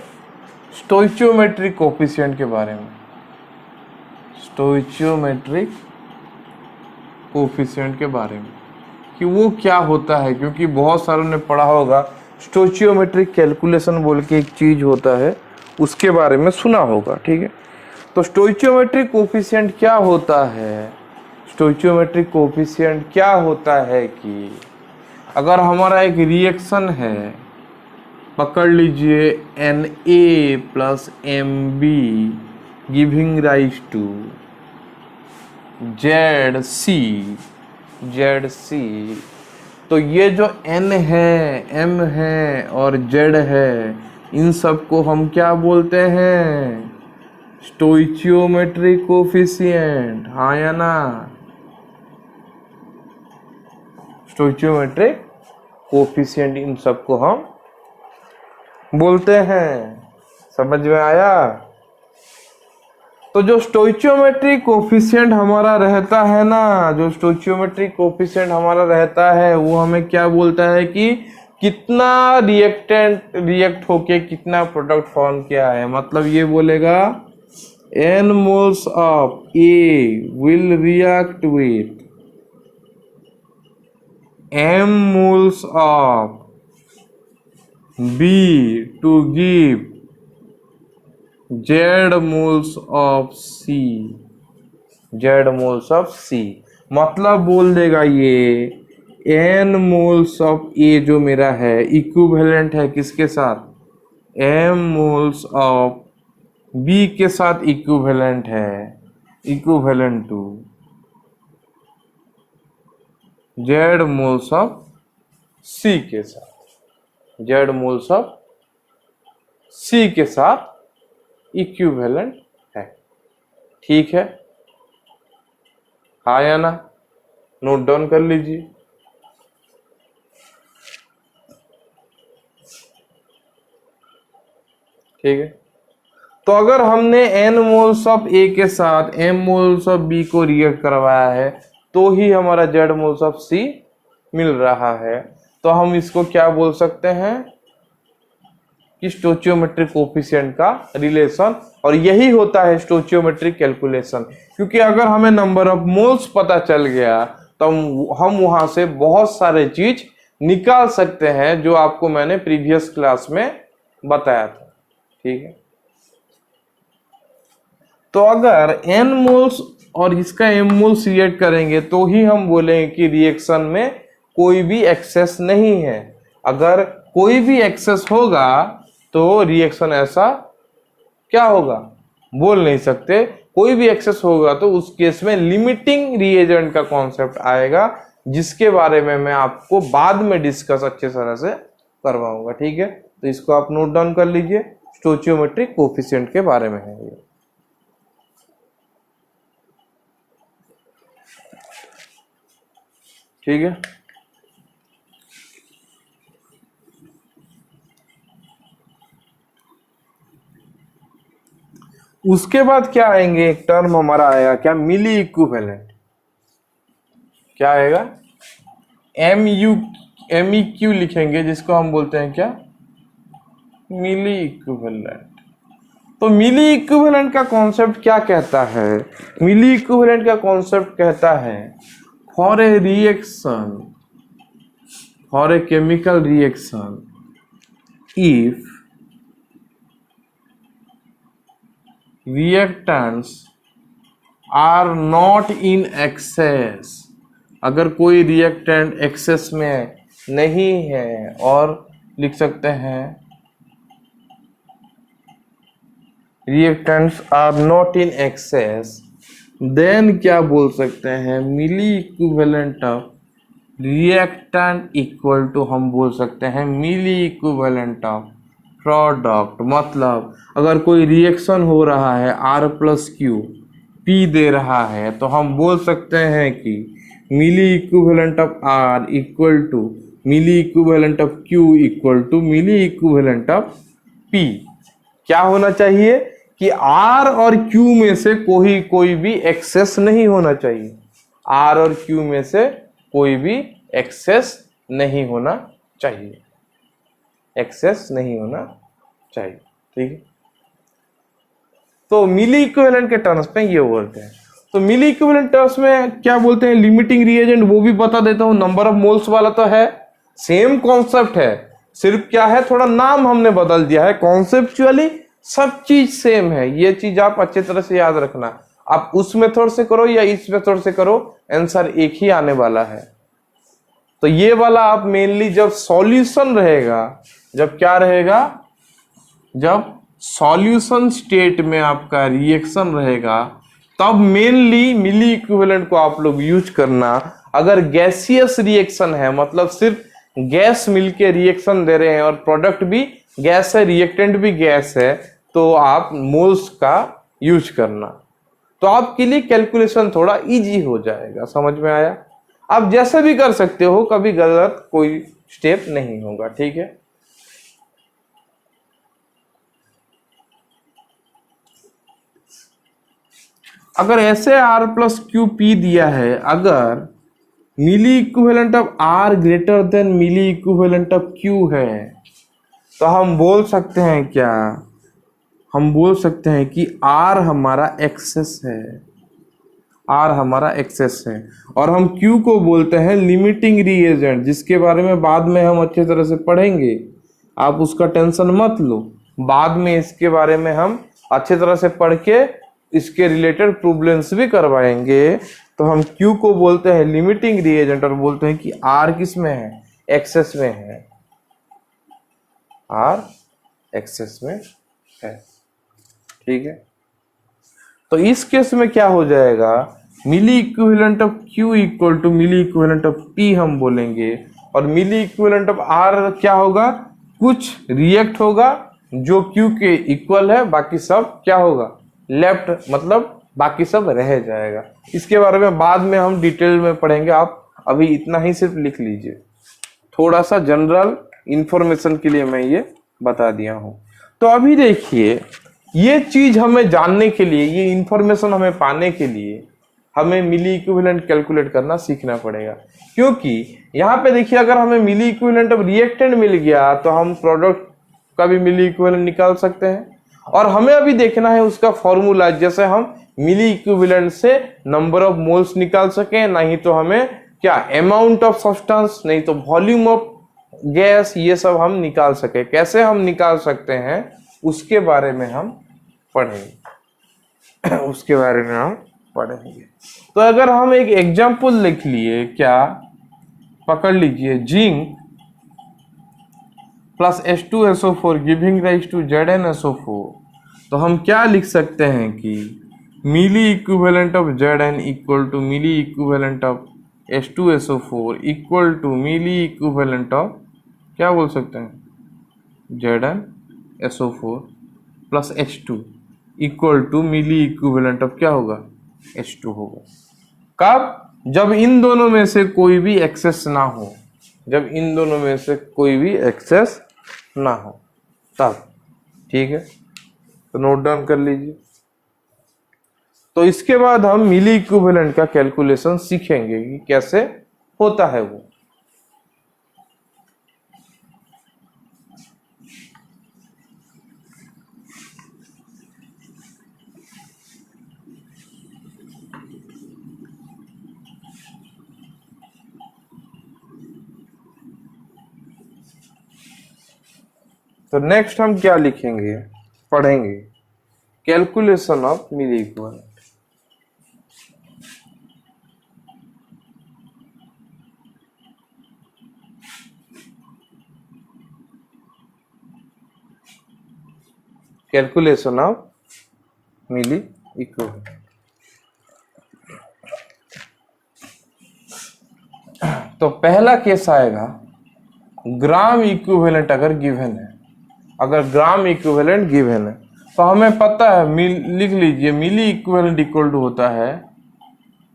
स्टोइचियोमेट्रिक कोफिशिएंट के बारे में। स्टोइचियोमेट्रिक कोफिशिएंट के बारे में कि वो क्या होता है, क्योंकि बहुत सारों ने पढ़ा होगा स्टोइचियोमेट्रिक कैलकुलेशन बोल के एक चीज होता है, उसके बारे में सुना होगा। ठीक है, तो स्टोइचियोमेट्रिक कोफिशिएंट क्या होता है, स्टोइचियोमेट्रिक कोफिशिएंट क्या होता है कि अगर हमारा एक रिएक्शन है, पकड़ लीजिए Na plus Mb giving rise to ZC, तो ये जो N है, M है और Z है, इन सब को हम क्या बोलते हैं? स्टोइचियोमेट्रिक कोफिशिएंट, हाँ या ना? स्टोइचियोमेट्रिक कोफिशिएंट इन सब को हम बोलते हैं। समझ में आया? तो जो स्टोइचियोमेट्रिक कोफिशिएंट हमारा रहता है ना, जो स्टोइचियोमेट्रिक कोफिशिएंट हमारा रहता है, वो हमें क्या बोलता है कि कितना रिएक्टेंट रिएक्ट होके कितना प्रोडक्ट फॉर्म किया है। मतलब ये बोलेगा n moles of A will react with m moles of B to give Z moles of C, Z moles of C। मतलब बोल देगा ये n moles of A जो मेरा है इक्विवेलेंट है किसके साथ? m moles of B के साथ इक्विवेलेंट है, equivalent to Z moles of C के साथ, Z मोल्स ऑफ C के साथ इक्विवेलेंट है। ठीक है, हाँ या ना? नोट डाउन कर लीजिए। ठीक है, तो अगर हमने n मोल्स ऑफ A के साथ m मोल्स ऑफ B को रिएक्ट करवाया है तो ही हमारा Z मोल्स ऑफ C मिल रहा है, तो हम इसको क्या बोल सकते हैं कि स्टोइचियोमेट्रिक कोफिशिएंट का रिलेशन। और यही होता है स्टोइचियोमेट्रिक कैलकुलेशन, क्योंकि अगर हमें नंबर ऑफ मोल्स पता चल गया तो हम वहां से बहुत सारे चीज निकाल सकते हैं जो आपको मैंने प्रीवियस क्लास में बताया था। ठीक है, तो अगर n मोल्स और इसका m मोल्स रिएक्ट करेंगे तो ही हम बोलेंगे कि रिएक्शन में कोई भी एक्सेस नहीं है। अगर कोई भी एक्सेस होगा तो रिएक्शन ऐसा क्या होगा बोल नहीं सकते। कोई भी एक्सेस होगा तो उस केस में लिमिटिंग रिएजेंट का कॉन्सेप्ट आएगा, जिसके बारे में मैं आपको बाद में डिस्कस अच्छे तरह से करवाऊंगा। ठीक है, तो इसको आप नोट डाउन कर लीजिए, स्टोइचियोमेट्रिक कोफिशिएंट के बारे में है ये। ठीक है, उसके बाद क्या आएंगे, एक टर्म हमारा आएगा क्या? मिली इक्विवेलेंट। क्या आएगा? MEQ लिखेंगे, जिसको हम बोलते हैं क्या? मिली इक्विवेलेंट। तो मिली इक्विवेलेंट का कॉन्सेप्ट क्या कहता है? मिली इक्विवेलेंट का कॉन्सेप्ट कहता है for a reaction, for a chemical reaction, if reactants are not in excess, अगर कोई रिएक्टेंट एक्सेस में नहीं है, और लिख सकते हैं reactants are not in excess, then क्या बोल सकते हैं? Milliequivalent of reactant equal to हम बोल सकते हैं मिली इक्विवेलेंट ऑफ प्रोडक्ट। मतलब अगर कोई रिएक्शन हो रहा है R+Q P दे रहा है तो हम बोल सकते हैं कि milliequivalent of R equal to milliequivalent of Q equal to milliequivalent of P। क्या होना चाहिए कि R और Q में से कोई भी एक्सेस नहीं होना चाहिए। R और Q में से कोई भी एक्सेस नहीं होना चाहिए, एक्सेस नहीं होना चाहिए। ठीक है, तो मिली इक्विवेलेंट के टर्म्स में ये बोलते हैं। तो मिली इक्विवेलेंट टर्म्स में क्या बोलते हैं? लिमिटिंग रिएजेंट, वो भी बता देता हूं। नंबर ऑफ मोल्स वाला तो है, सेम कॉन्सेप्ट है, सिर्फ क्या है थोड़ा नाम हमने बदल दिया है। कॉन्सेप्चुअली सब चीज सेम है, ये चीज आप अच्छे तरह से याद रखना। आप उस मेथड से करो या इस मेथड से करो, आंसर एक ही आने वाला है। तो ये वाला आप मेनली जब सॉल्यूशन रहेगा, जब क्या रहेगा, जब सॉल्यूशन स्टेट में आपका रिएक्शन रहेगा, तब मेनली मिली इक्विवेलेंट को आप लोग यूज करना। अगर गैसियस रिएक्शन है, मतलब सिर्फ गैस मिलके रिएक्शन दे रहे हैं और प्रोडक्ट भी गैस है, रिएक्टेंट भी गैस है, तो आप मोल्स का यूज करना, तो आपके लिए कैलकुलेशन थोड़ा इजी हो जाएगा। समझ में आया? आप जैसे भी कर सकते हो, कभी गलत कोई स्टेप नहीं होगा। ठीक है, अगर ऐसे R प्लस क्यू पी दिया है, अगर milliequivalent of R greater than milliequivalent of Q है, तो हम बोल सकते हैं क्या, हम बोल सकते हैं कि R हमारा एक्सेस है, R हमारा एक्सेस है, और हम Q को बोलते हैं लिमिटिंग रिएजेंट, जिसके बारे में बाद में हम अच्छे तरह से पढ़ेंगे। आप उसका टेंशन मत लो, बाद में इसके बारे में हम अच्छे तरह से पढ़ के इसके रिलेटेड प्रॉब्लम्स भी करवाएंगे। तो हम Q को बोलते हैं लिमिटिंग रिएजेंट और बोलते हैं कि R किस में है, एक्सेस में है, R एक्सेस में है। ठीक है, तो इस केस में क्या हो जाएगा, milliequivalent of Q equal to milliequivalent of P हम बोलेंगे, और मिली इक्विवेलेंट ऑफ R क्या होगा, कुछ रिएक्ट होगा जो Q के इक्वल है, बाकी सब क्या होगा, लेफ्ट, मतलब बाकी सब रह जाएगा। इसके बारे में बाद में हम डिटेल में पढ़ेंगे, आप अभी इतना ही सिर्फ लिख लीजिए। थोड़ा सा जनरल इंफॉर्मेशन के लिए मैं ये बता दिया हूं। तो अभी देखिए, ये चीज हमें जानने के लिए, ये इंफॉर्मेशन हमें पाने के लिए हमें मिली इक्विवेलेंट कैलकुलेट करना सीखना पड़ेगा। क्योंकि यहाँ पे देखिए, अगर हमें मिली इक्विवेलेंट ऑफ रिएक्टेंट मिल गया तो हम प्रोडक्ट का भी मिली इक्विवेलेंट निकाल सकते हैं, और हमें अभी देखना है उसका फॉर्मूला, जैसे हम मिली इक्विवेलेंट से नंबर ऑफ मोल्स निकाल सकें, नहीं तो हमें क्या अमाउंट ऑफ सब्सटेंस, नहीं तो वॉल्यूम ऑफ गैस, ये सब हम निकाल सके। कैसे हम निकाल सकते हैं उसके बारे में हम पढ़ेंगे उसके बारे में हम पढ़ेंगे। तो अगर हम एक एग्जांपल लिख लिए, क्या पकड़ लीजिए, zinc plus H2SO4 giving rise to ZnSO4, तो हम क्या लिख सकते हैं कि milliequivalent of Zn equal to milliequivalent of H2SO4 equal to milliequivalent of, क्या बोल सकते हैं, ZnSO4 plus H2 equal to milliequivalent of क्या होगा, H2 होगा। कब, जब इन दोनों में से कोई भी एक्सेस ना हो, जब इन दोनों में से कोई भी एक्सेस ना हो तब। ठीक है, तो नोट डाउन कर लीजिए। तो इसके बाद हम मिली इक्विवेलेंट का कैलकुलेशन सीखेंगे कि कैसे होता है वो। तो नेक्स्ट हम क्या लिखेंगे, पढ़ेंगे calculation of milliequivalent. Calculation of milliequivalent. तो पहला केस आएगा, ग्राम इक्विवेलेंट अगर गिवन है, अगर ग्राम इक्विवेलेंट गिवन है तो हमें पता है, लिख लीजिए, मिली इक्विवेलेंट इक्वल टू होता है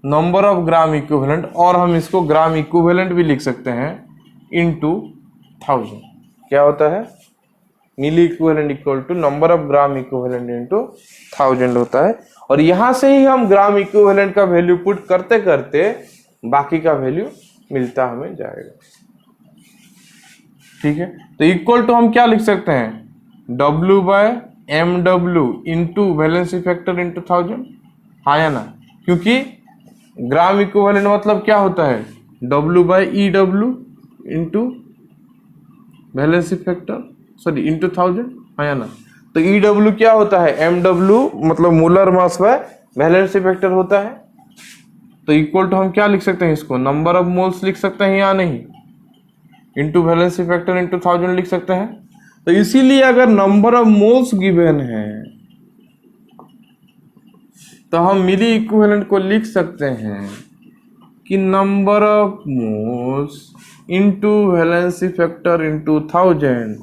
नंबर ऑफ ग्राम इक्विवेलेंट, और हम इसको ग्राम इक्विवेलेंट भी लिख सकते हैं इनटू 1000। क्या होता है, milliequivalent equal to number of gram equivalent into 1000 होता है। और यहां से ही हम ग्राम इक्विवेलेंट का वैल्यू पुट करते करते बाकी का वैल्यू मिलता हमें जाएगा। ठीक है, तो इक्वल टू हम क्या लिख सकते हैं, W/MW into valency factor into 1000, हाँ या ना, क्योंकि ग्राम इक्विवेलेंट मतलब क्या होता है, W/EW into valency factor, sorry into 1000, हाँ या ना। तो EW क्या होता है, MW मतलब molar mass by valency factor होता है। तो इक्वल टू हम क्या लिख सकते हैं, इसको नंबर ऑफ मोल्स लिख सकते हैं या नहीं, इंटू वैलेंसी फैक्टर इंटू 1000 लिख सकते हैं। तो इसीलिए अगर नंबर ऑफ मोल्स गिवन है तो हम मिली इक्विवेलेंट को लिख सकते हैं कि number of moles into valency factor into 1000।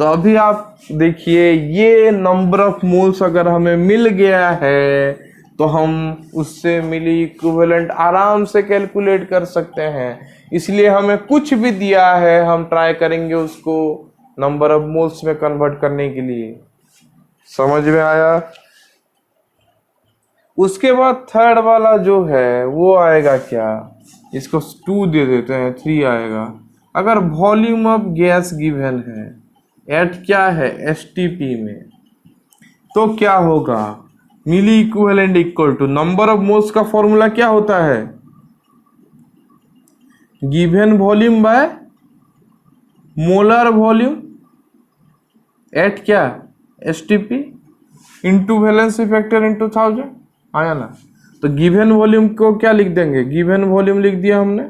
तो अभी आप देखिए ये नंबर ऑफ मोल्स अगर हमें मिल गया है तो हम उससे मिली इक्विवेलेंट आराम से कैलकुलेट कर सकते हैं। इसलिए हमें कुछ भी दिया है हम ट्राई करेंगे उसको नंबर ऑफ मोल्स में कन्वर्ट करने के लिए। समझ में आया? उसके बाद थर्ड वाला जो है वो आएगा क्या, इसको 2 दे देते हैं, 3 आएगा। अगर वॉल्यूम ऑफ गैस गिवन है एट क्या है एसटीपी में, तो क्या होगा, milliequivalent equal to number of moles का फॉर्मूला क्या होता है, given volume by molar volume at क्या STP into valency factor into 1000। आया ना? तो गिवन वॉल्यूम को क्या लिख देंगे, गिवन वॉल्यूम लिख दिया हमने।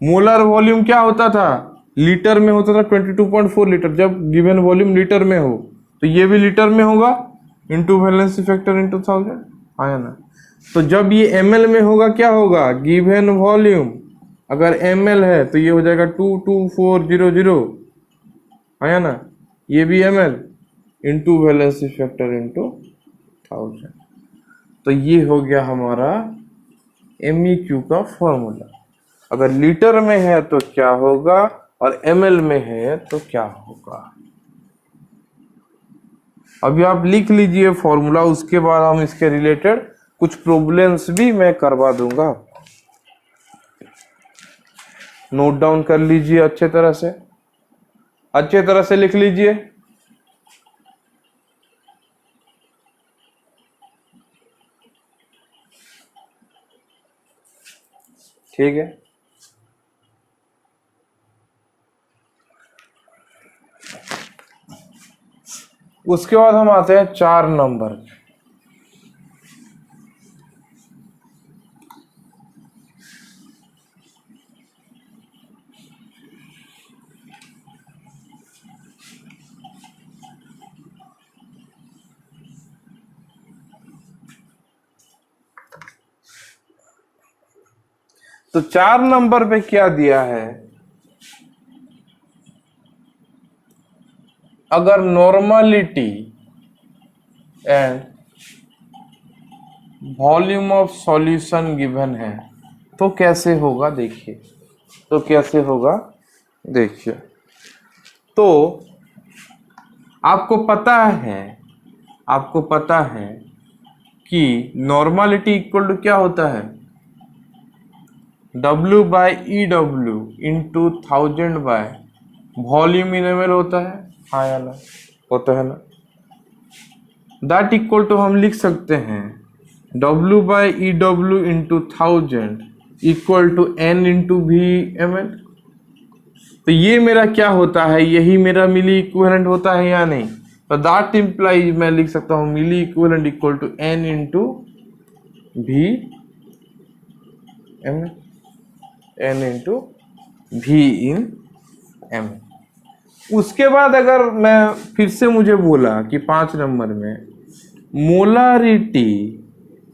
मोलर वॉल्यूम क्या होता था, लीटर में होता था 22.4 लीटर। जब गिवन वॉल्यूम लीटर में हो तो ये भी लीटर में होगा इंटू वैलेंसी फैक्टर इंटू 1000। आया ना? तो जब ये ml में होगा क्या होगा, गिवन वॉल्यूम अगर ml है तो ये हो जाएगा 22400। आया ना? ये भी ml into valency factor into 1000। तो ये हो गया हमारा MEQ का फॉर्मूला। अगर लीटर में है तो क्या होगा और ml में है तो क्या होगा। अभी आप लिख लीजिए फॉर्मूला, उसके बाद हम इसके रिलेटेड कुछ प्रॉब्लम्स भी मैं करवा दूंगा। नोट डाउन कर लीजिए अच्छे तरह से लिख लीजिए। ठीक है, उसके बाद हम आते हैं 4 नंबर। तो 4 नंबर पे क्या दिया है, अगर normality and volume of solution given है तो कैसे होगा, देखिए तो कैसे होगा देखिए। तो आपको पता है कि नॉर्मलिटी इक्वल टू क्या होता है, W/EW into 1000 by volume in ml होता है। हाँ या ना, होता है ना। दैट इक्वल टू हम लिख सकते हैं W/EW into 1000 equal to N into VML। तो ये मेरा क्या होता है, यही मेरा मिली इक्विवेलेंट होता है या नहीं। तो दैट इंप्लाइज मैं लिख सकता हूँ milliequivalent equal to N into VML, N into V in ml। उसके बाद अगर मैं फिर से मुझे बोला कि 5 नंबर में molarity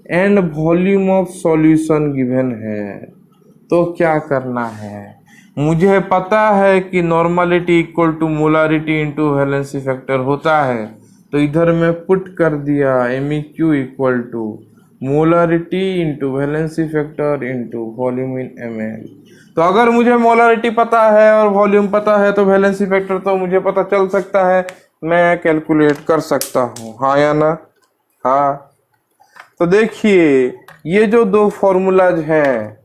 and volume of solution given है तो क्या करना है। मुझे पता है कि normality equal to molarity into valency factor होता है, तो इधर मैं पुट कर दिया MEQ equal to molarity into valency factor into volume in ml। तो अगर मुझे मोलारिटी पता है और वॉल्यूम पता है तो वैलेंसी फैक्टर तो मुझे पता चल सकता है, मैं कैलकुलेट कर सकता हूँ। हाँ या ना? हाँ। तो देखिए ये जो 2 फॉर्मूलाज हैं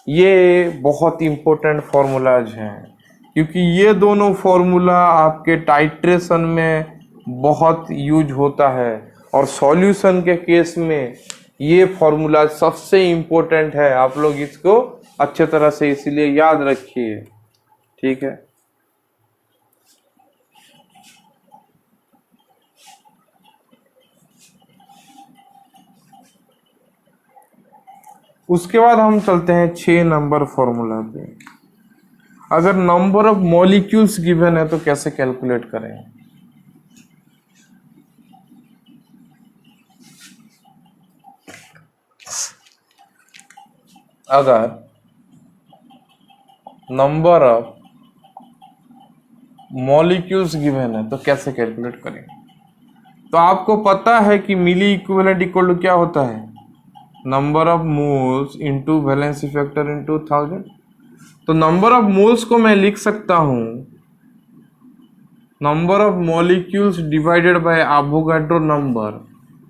ये बहुत इंपॉर्टेंट फॉर्मूलाज हैं, क्योंकि ये दोनों फॉर्मूला आपके टाइट्रेशन में बहुत यूज होता है और सॉल्यूशन के केस में ये फॉर्मूला सबसे इंपॉर्टेंट है। आप लोग इसको अच्छे तरह से इसीलिए याद रखिए। ठीक है, उसके बाद हम चलते हैं 6 नंबर फॉर्मूला पे। अगर नंबर ऑफ मॉलिक्यूल्स गिवन है तो कैसे कैलकुलेट करें? अगर नंबर ऑफ मॉलिक्यूल्स गिवन है तो कैसे कैलकुलेट करें? तो आपको पता है कि मिली इक्विवेलेंट इक्वल टू क्या होता है? Number of moles into valency factor into 1000। तो नंबर ऑफ मोल्स को मैं लिख सकता हूं number of molecules divided bye Avogadro number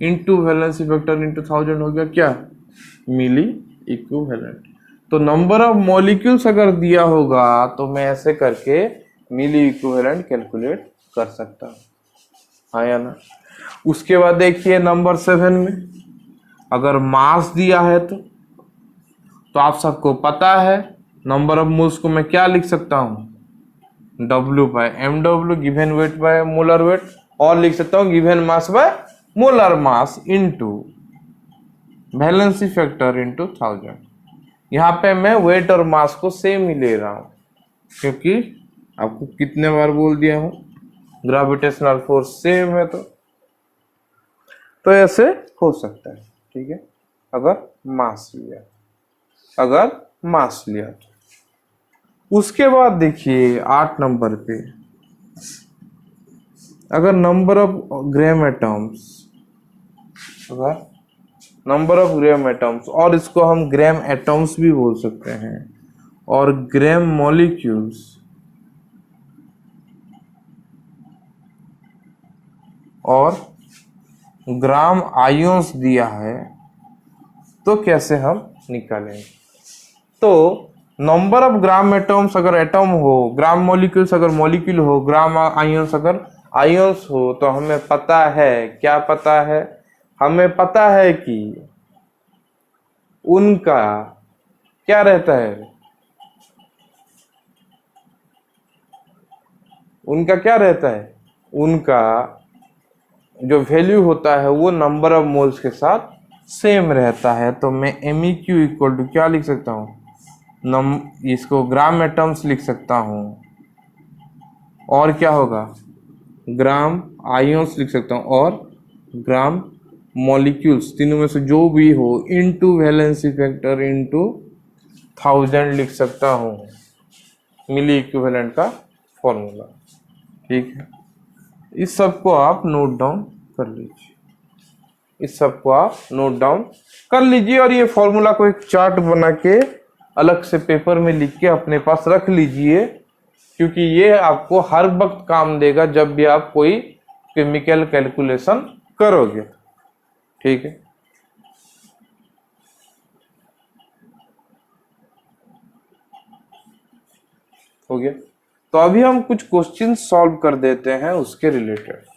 into valency factor into 1000 हो गया क्या? मिली इक्विवेलेंट। तो नंबर ऑफ मॉलिक्यूल्स अगर दिया होगा तो मैं ऐसे करके मिली इक्विवेलेंट कैलकुलेट कर सकता हूँ, हाँ या ना? उसके बाद देखिए नंबर 7 में अगर मास दिया है तो आप सबको पता है नंबर ऑफ मोल्स को मैं क्या लिख सकता हूँ? W by mw given weight by molar weight, और लिख सकता हूँ given mass by molar mass into valency factor into 1000। यहाँ पे मैं वेट और मास को सेम ही ले रहा हूँ क्योंकि आपको कितने बार बोल दिया हूँ ग्रेविटेशनल फोर्स सेम है। तो ऐसे हो सकता है, ठीक है, अगर मास लिया तो। उसके बाद देखिए 8 नंबर पे अगर नंबर ऑफ ग्राम एटम्स, और इसको हम ग्राम एटम्स भी बोल सकते हैं, और ग्राम मॉलिक्यूल्स और ग्राम आयोन्स दिया है तो कैसे हम निकालेंगे? तो नंबर ऑफ ग्राम एटम्स अगर एटम हो, ग्राम मॉलिक्यूल्स अगर मॉलिक्यूल हो, ग्राम आयोन्स अगर आयोन्स हो, तो हमें पता है, क्या पता है? हमें पता है कि उनका क्या रहता है, उनका क्या रहता है, उनका जो वैल्यू होता है वो नंबर ऑफ मोल्स के साथ सेम रहता है। तो मैं MEQ इक्वल टू क्या लिख सकता हूँ? इसको ग्राम एटम्स लिख सकता हूँ, और क्या होगा, ग्राम आयोन्स लिख सकता हूँ, और ग्राम मॉलिक्यूल्स, तीनों में से जो भी हो, इनटू वैलेंसी फैक्टर इनटू 1000 लिख सकता हूँ, मिली इक्विवेलेंट का फॉर्मूला, ठीक है। इस सब को आप नोट डाउन कर लीजिए, और ये फॉर्मूला को एक चार्ट बना के अलग से पेपर में लिख के अपने पास रख लीजिए, क्योंकि ये आपको हर वक्त काम देगा जब भी आप कोई केमिकल कैलकुलेशन करोगे, ठीक है। हो गया। तो अभी हम कुछ क्वेश्चन सॉल्व कर देते हैं उसके रिलेटेड।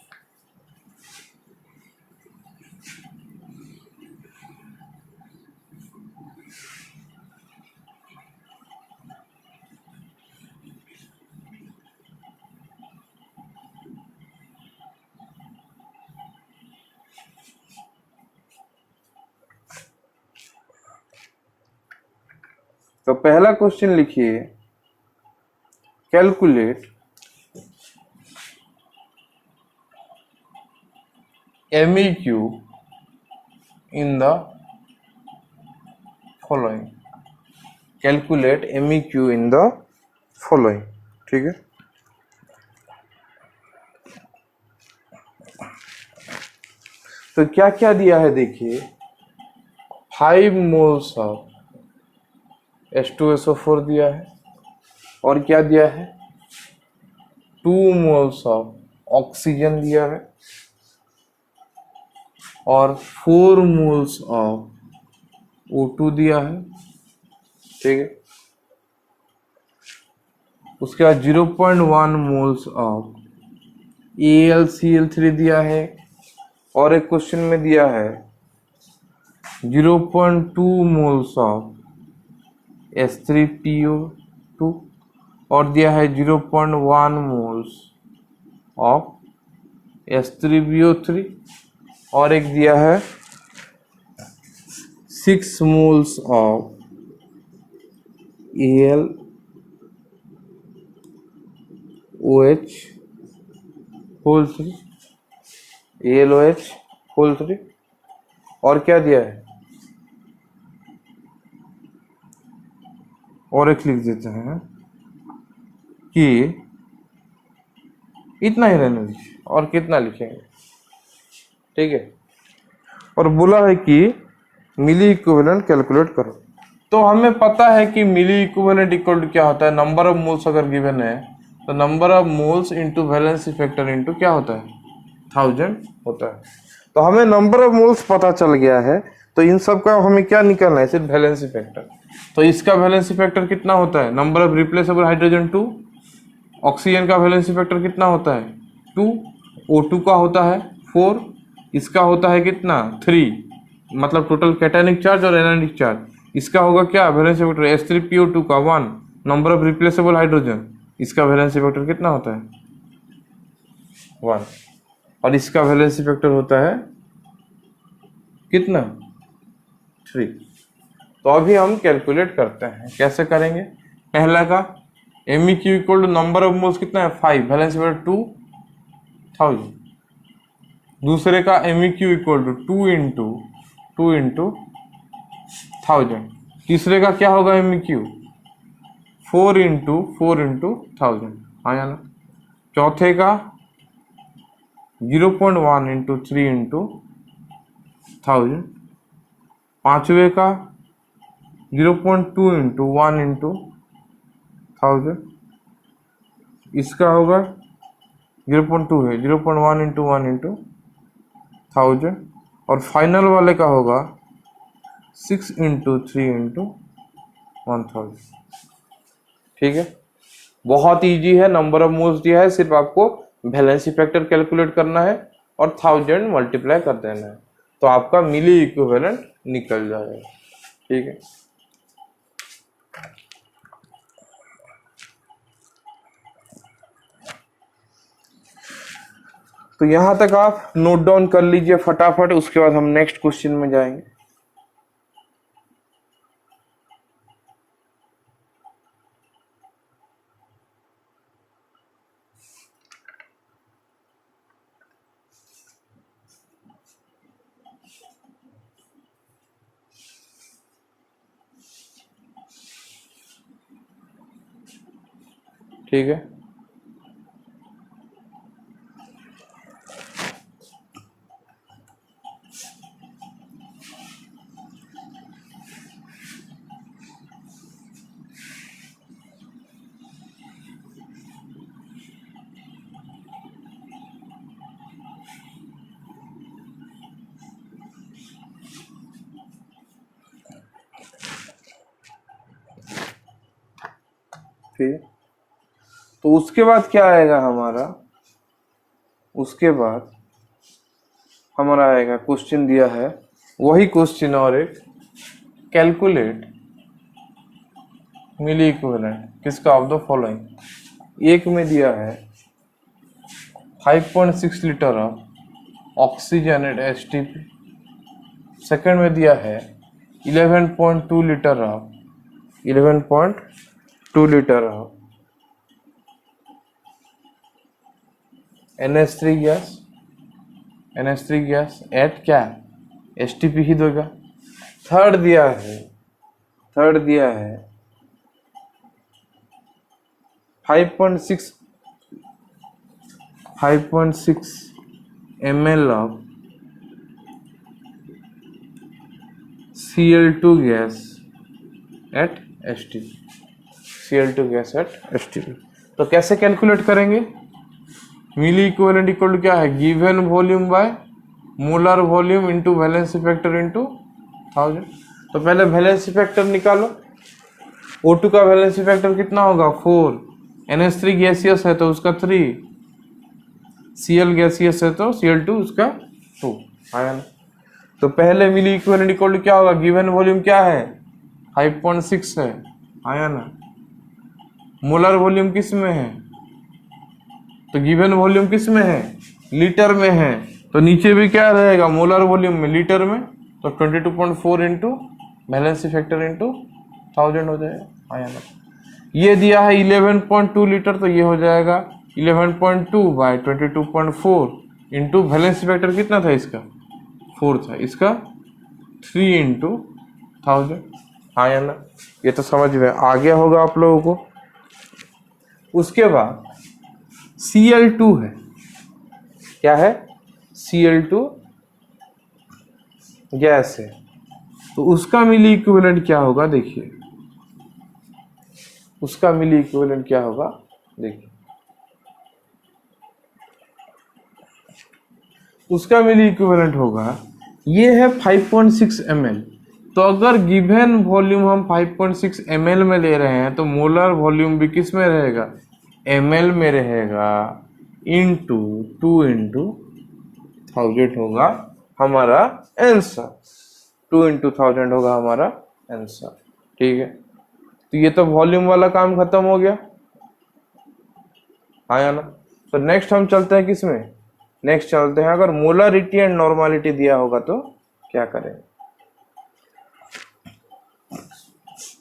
तो पहला क्वेश्चन लिखिए, calculate MEQ in the following, calculate MEQ in the following, ठीक है। तो क्या क्या दिया है देखिए, 5 मोल्स ऑफ H2SO4 दिया है, और क्या दिया है, 2 मोल्स ऑफ ऑक्सीजन दिया है, और 4 मोल्स ऑफ O2 दिया है, ठीक है। उसके बाद 0.1 मोल्स ऑफ AlCl3 दिया है, और एक क्वेश्चन में दिया है 0.2 मोल्स ऑफ H3PO2, और दिया है 0.1 मोल्स ऑफ H3BO3, और एक दिया है 6 moles of OH whole 3, AlOH whole 3, और क्या दिया है, और एक लिख देते हैं कि इतना ही रहने दीजिए, और कितना लिखेंगे, ठीक है। और बोला है कि मिली इक्विवेलेंट कैलकुलेट करो। तो हमें पता है कि मिली इक्विवेलेंट इक्वल टू क्या होता है, नंबर ऑफ मोल्स अगर गिवन है तो number of moles into valency factor into क्या होता है, 1000 होता है। तो हमें नंबर ऑफ मोल्स पता चल गया है, तो इन सब का हमें क्या निकालना है, सिर्फ वैलेंसी फैक्टर। तो इसका वैलेंसी फैक्टर कितना होता है, number of replaceable hydrogen 2, oxygen का वैलेंसी फैक्टर कितना होता है 2, O2 का होता है 4, इसका होता है कितना 3, मतलब टोटल कैटायनिक चार्ज और एनायनिक चार्ज। इसका होगा क्या वैलेंसी फैक्टर H3PO2 का 1, नंबर ऑफ रिप्लेसेबल हाइड्रोजन, इसका वैलेंसी फैक्टर कितना होता है 1, और इसका वैलेंसी फैक्टर होता है कितना 3। तो अभी हम कैलकुलेट करते हैं, कैसे करेंगे। पहला का MEQ equal to number of moles कितना है 5, वैलेंसी फैक्टर 2000। दूसरे का MEQ इक्वल टू 2 इंटू 1000। तीसरे का क्या होगा MEQ 4 इंटू 1000, हाँ या ना। चौथे का 0.1 इंटू 3 इंटू 1000। पांचवे का 0.2 इंटू 1 इंटू 1000। इसका होगा 0.2 है, 0.1 इंटू 1 इंटू 1000। और फाइनल वाले का होगा 6 इंटू 3 इंटू 1000। ठीक है, बहुत इजी है, नंबर ऑफ मोल्स दिया है, सिर्फ आपको वैलेंसी फैक्टर कैलकुलेट करना है और 1000 मल्टीप्लाई कर देना है, तो आपका मिली इक्विवेलेंट निकल जाएगा। ठीक है, तो यहां तक आप नोट डाउन कर लीजिए फटाफट, उसके बाद हम नेक्स्ट क्वेश्चन में जाएंगे। ठीक है, ठीक है। तो उसके बाद क्या आएगा हमारा, उसके बाद हमारा आएगा क्वेश्चन दिया है, वही क्वेश्चन और एक, कैलकुलेट मिली इक्विवेलेंट किसका ऑफ द फॉलोइंग। एक में दिया है 5.6 litre of oxygen at STP, second में दिया है 11.2 litre of 11.2 litre of NH3 gas at क्या STP ही देगा। थर्ड दिया है 5.6 ml of Cl2 gas at STP। तो कैसे कैलकुलेट करेंगे, मिली इक्विवेलेंट इक्वल टू क्या है, given volume by molar volume into valency factor into 1000। तो पहले वैलेंसी फैक्टर निकालो, O2 का वैलेंसी फैक्टर कितना होगा 4, NH3 गैसियस है तो उसका 3, Cl गैसियस है तो Cl2 उसका 2, आया ना। तो पहले मिली इक्विवेलेंट इक्वल टू क्या होगा, गिवन वॉल्यूम क्या है 5.6 है, आया ना। मोलर वॉल्यूम किस में है, तो गिवन वॉल्यूम किस में है, लीटर में है, तो नीचे भी क्या रहेगा मोलर वॉल्यूम में लीटर में, तो 22.4 इंटू वैलेंसी फैक्टर इंटू 1000 हो जाएगा, आया ना। ये दिया है 11.2 लीटर, तो ये हो जाएगा 11.2 बाय 22.4 इंटू वैलेंसी फैक्टर कितना था इसका 4 था, इसका 3 इंटू 1000। हाँ या ना, ये तो समझ में आ गया होगा आप लोगों को। उसके बाद Cl2 है, क्या है Cl2 गैस है, तो उसका मिली इक्विवेलेंट क्या होगा देखिए, उसका मिली इक्विवेलेंट क्या होगा देखिए, उसका मिली इक्विवेलेंट होगा, ये है 5.6 ml। तो अगर गिवन वॉल्यूम हम 5.6 ml में ले रहे हैं तो मोलर वॉल्यूम भी किस में रहेगा ml में रहेगा, इंटू 2 इंटू 1000 होगा हमारा आंसर, 2 इंटू 1000 होगा हमारा आंसर। ठीक है, तो ये तो वॉल्यूम वाला काम खत्म हो गया। हाँ या ना, तो नेक्स्ट हम चलते हैं किस में, नेक्स्ट चलते हैं अगर मोलरिटी एंड नॉर्मलिटी दिया होगा तो क्या करें।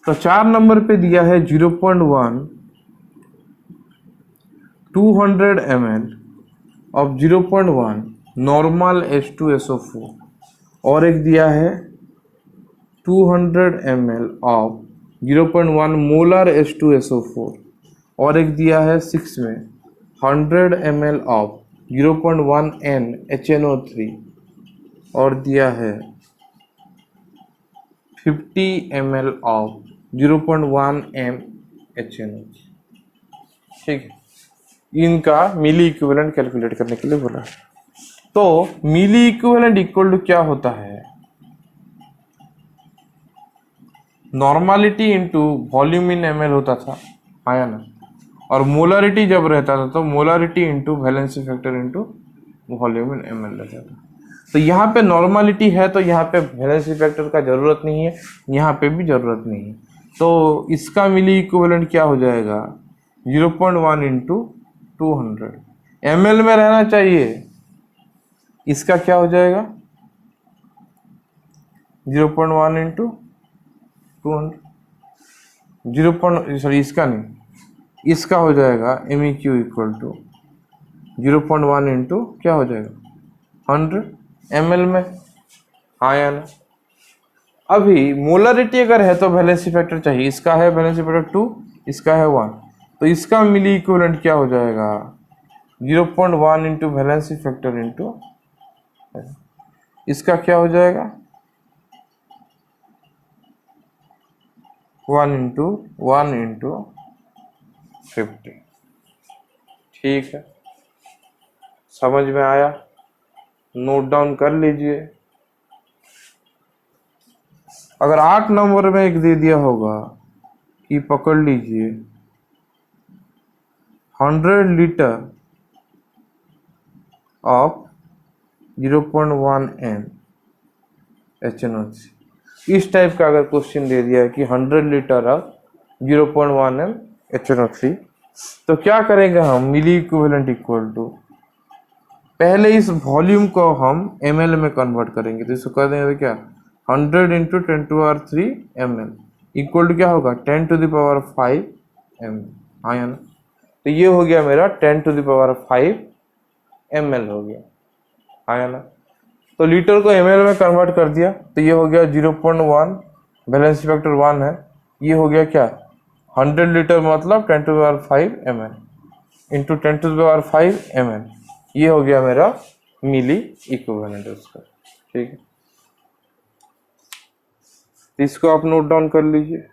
तो 4 नंबर पे दिया है 0.1 200 ml ऑफ 0.1 नॉर्मल H2SO4, और एक दिया है 200 ml ऑफ 0.1 मोलर H2SO4, और एक दिया है 6 में 100 ml ऑफ 0.1 NHNO3, और दिया है 50 ml ऑफ 0.1 MHNO। ठीक है, इनका मिली इक्विवेलेंट कैलकुलेट करने के लिए बोला। तो मिली इक्विवेलेंट इक्वल टू क्या होता है, normality into volume in ml होता था, आया ना, और मोलरिटी जब रहता था तो molarity into valency factor into volume in ml रहता था। तो यहाँ पे नॉर्मलिटी है तो यहाँ पे वैलेंसी फैक्टर का जरूरत नहीं है, यहाँ पे भी जरूरत नहीं है, तो इसका मिली इक्विवेलेंट क्या हो जाएगा 0.1 इंटू 200 ml में रहना चाहिए, इसका क्या हो जाएगा 0.1 इंटू 200, 0. इसका नहीं, इसका हो जाएगा MEQ इक्वल टू 0.1 इंटू क्या हो जाएगा 100 ml में। हाँ या ना, अभी मोलरिटी अगर है तो वैलेंसी फैक्टर चाहिए, इसका है वैलेंसी फैक्टर 2, इसका है 1, तो इसका मिली इक्विवेलेंट क्या हो जाएगा 0.1 इंटू वैलेंसी फैक्टर इंटू, इसका क्या हो जाएगा 1 इंटू 1 इंटू 50। ठीक है, समझ में आया, नोट डाउन कर लीजिए। अगर 8 नंबर में एक दे दिया होगा कि पकड़ लीजिए 100 लीटर ऑफ 0.1 MHNO3, इस टाइप का अगर क्वेश्चन दे दिया है कि 100 लीटर ऑफ 0.1 MHNO3, तो क्या करेंगे हम, मिली इक्विवेलेंट इक्वल टू, पहले इस वॉल्यूम को हम ml में कन्वर्ट करेंगे, तो इसको कर देंगे क्या 100 इंटू 10⁻³ ml इक्वल टू क्या होगा 10⁵ ml। हाँ या ना, तो ये हो गया मेरा 10⁵ ml हो गया। हाँ या ना, तो लीटर को ml में कन्वर्ट कर दिया, तो ये हो गया 0.1, बैलेंस फैक्टर 1 है, ये हो गया क्या 100 लीटर मतलब 10⁵ ml इंटू 10⁵ ml, ये हो गया मेरा मिली इक्विवेलेंट उसका। ठीक है, इसको आप नोट डाउन कर लीजिए।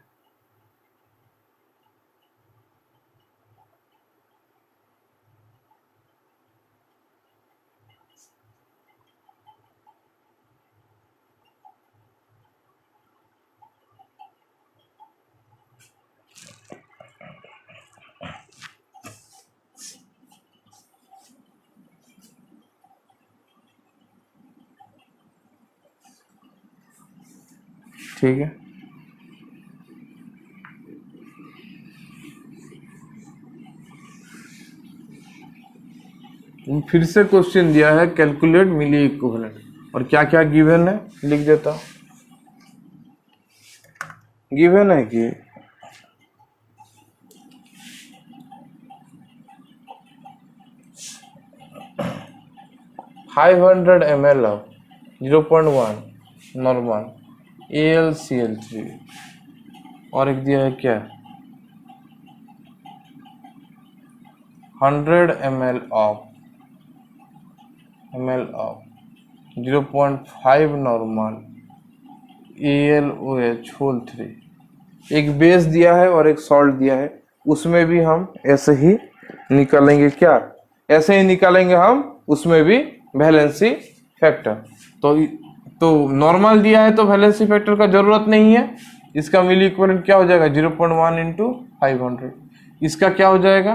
ठीक है, फिर से क्वेश्चन दिया है कैलकुलेट मिली इक्विवेलेंट, और क्या क्या गिवन है लिख देता हूं। गिवन है कि 500 ml ऑफ 0.1 नॉर्मल AlCl3 और एक दिया है क्या 100 ml of 0.5 normal AlOH whole 3। एक बेस दिया है और एक सॉल्ट दिया है, उसमें भी हम ऐसे ही निकालेंगे क्या, ऐसे ही निकालेंगे हम उसमें भी वैलेंसी फैक्टर। तो नॉर्मल दिया है तो वैलेंसी फैक्टर का जरूरत नहीं है। इसका मिली इक्विवेलेंट क्या हो जाएगा 0.1 इंटू 500। इसका क्या हो जाएगा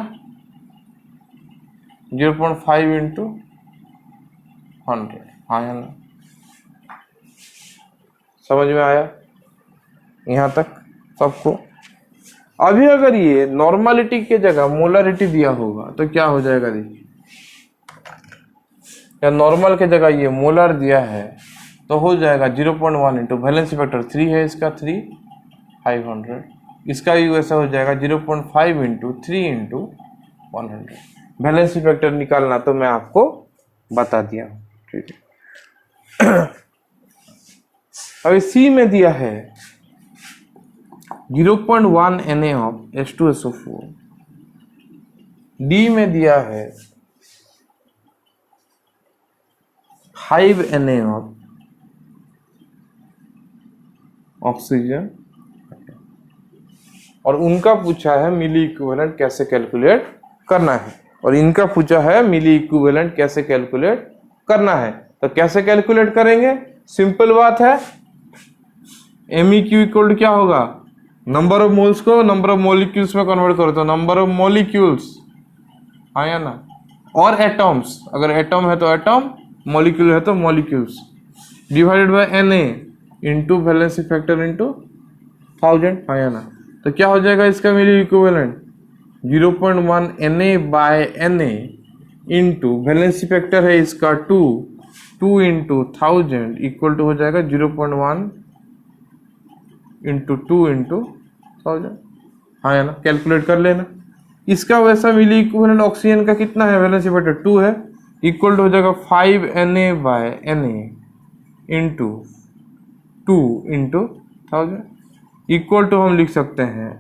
0.5 इंटू 100। हाँ या ना, समझ में आया यहाँ तक सबको। अभी अगर ये नॉर्मलिटी के जगह मोलरिटी दिया होगा तो क्या हो जाएगा, देखिए या नॉर्मल के जगह ये मोलर दिया है तो हो जाएगा 0.1 इंटू वैलेंसी फैक्टर 3 है इसका 3 500। इसका भी वैसा हो जाएगा 0.5 इंटू 3 इंटू 100। वैलेंसी फैक्टर निकालना तो मैं आपको बता दिया, ठीक है। अभी सी में दिया है 0.1 Na ऑफ H2SO4। डी में दिया है 5 Na ऑफ ऑक्सीजन और उनका पूछा है मिली इक्विवेलेंट कैसे कैलकुलेट करना है, और इनका पूछा है मिली इक्विवेलेंट कैसे कैलकुलेट करना है। तो कैसे कैलकुलेट करेंगे, सिंपल बात है, MEQ इक्वल टू क्या होगा, नंबर ऑफ मोल्स को नंबर ऑफ मॉलिक्यूल्स में कन्वर्ट करो तो नंबर ऑफ मॉलिक्यूल्स, हाँ या ना, और एटम्स, अगर एटम है तो एटम, मॉलिक्यूल है तो molecules, divided by Na into valency factor into 1000, हाँ या ना। तो क्या हो जाएगा इसका milli equivalent 0.1 Na by Na into valency factor है इसका 2 इंटू 1000 इक्वल टू हो जाएगा 0.1 इंटू 2 इंटू 1000, हाँ या ना, कैलकुलेट कर लेना। इसका वैसा मिली इक्विवेलेंट ऑक्सीजन का कितना है, वैलेंसी फैक्टर 2 है, इक्वल टू हो जाएगा 5 Na by Na into 2 into 1000 equal to हम लिख सकते हैं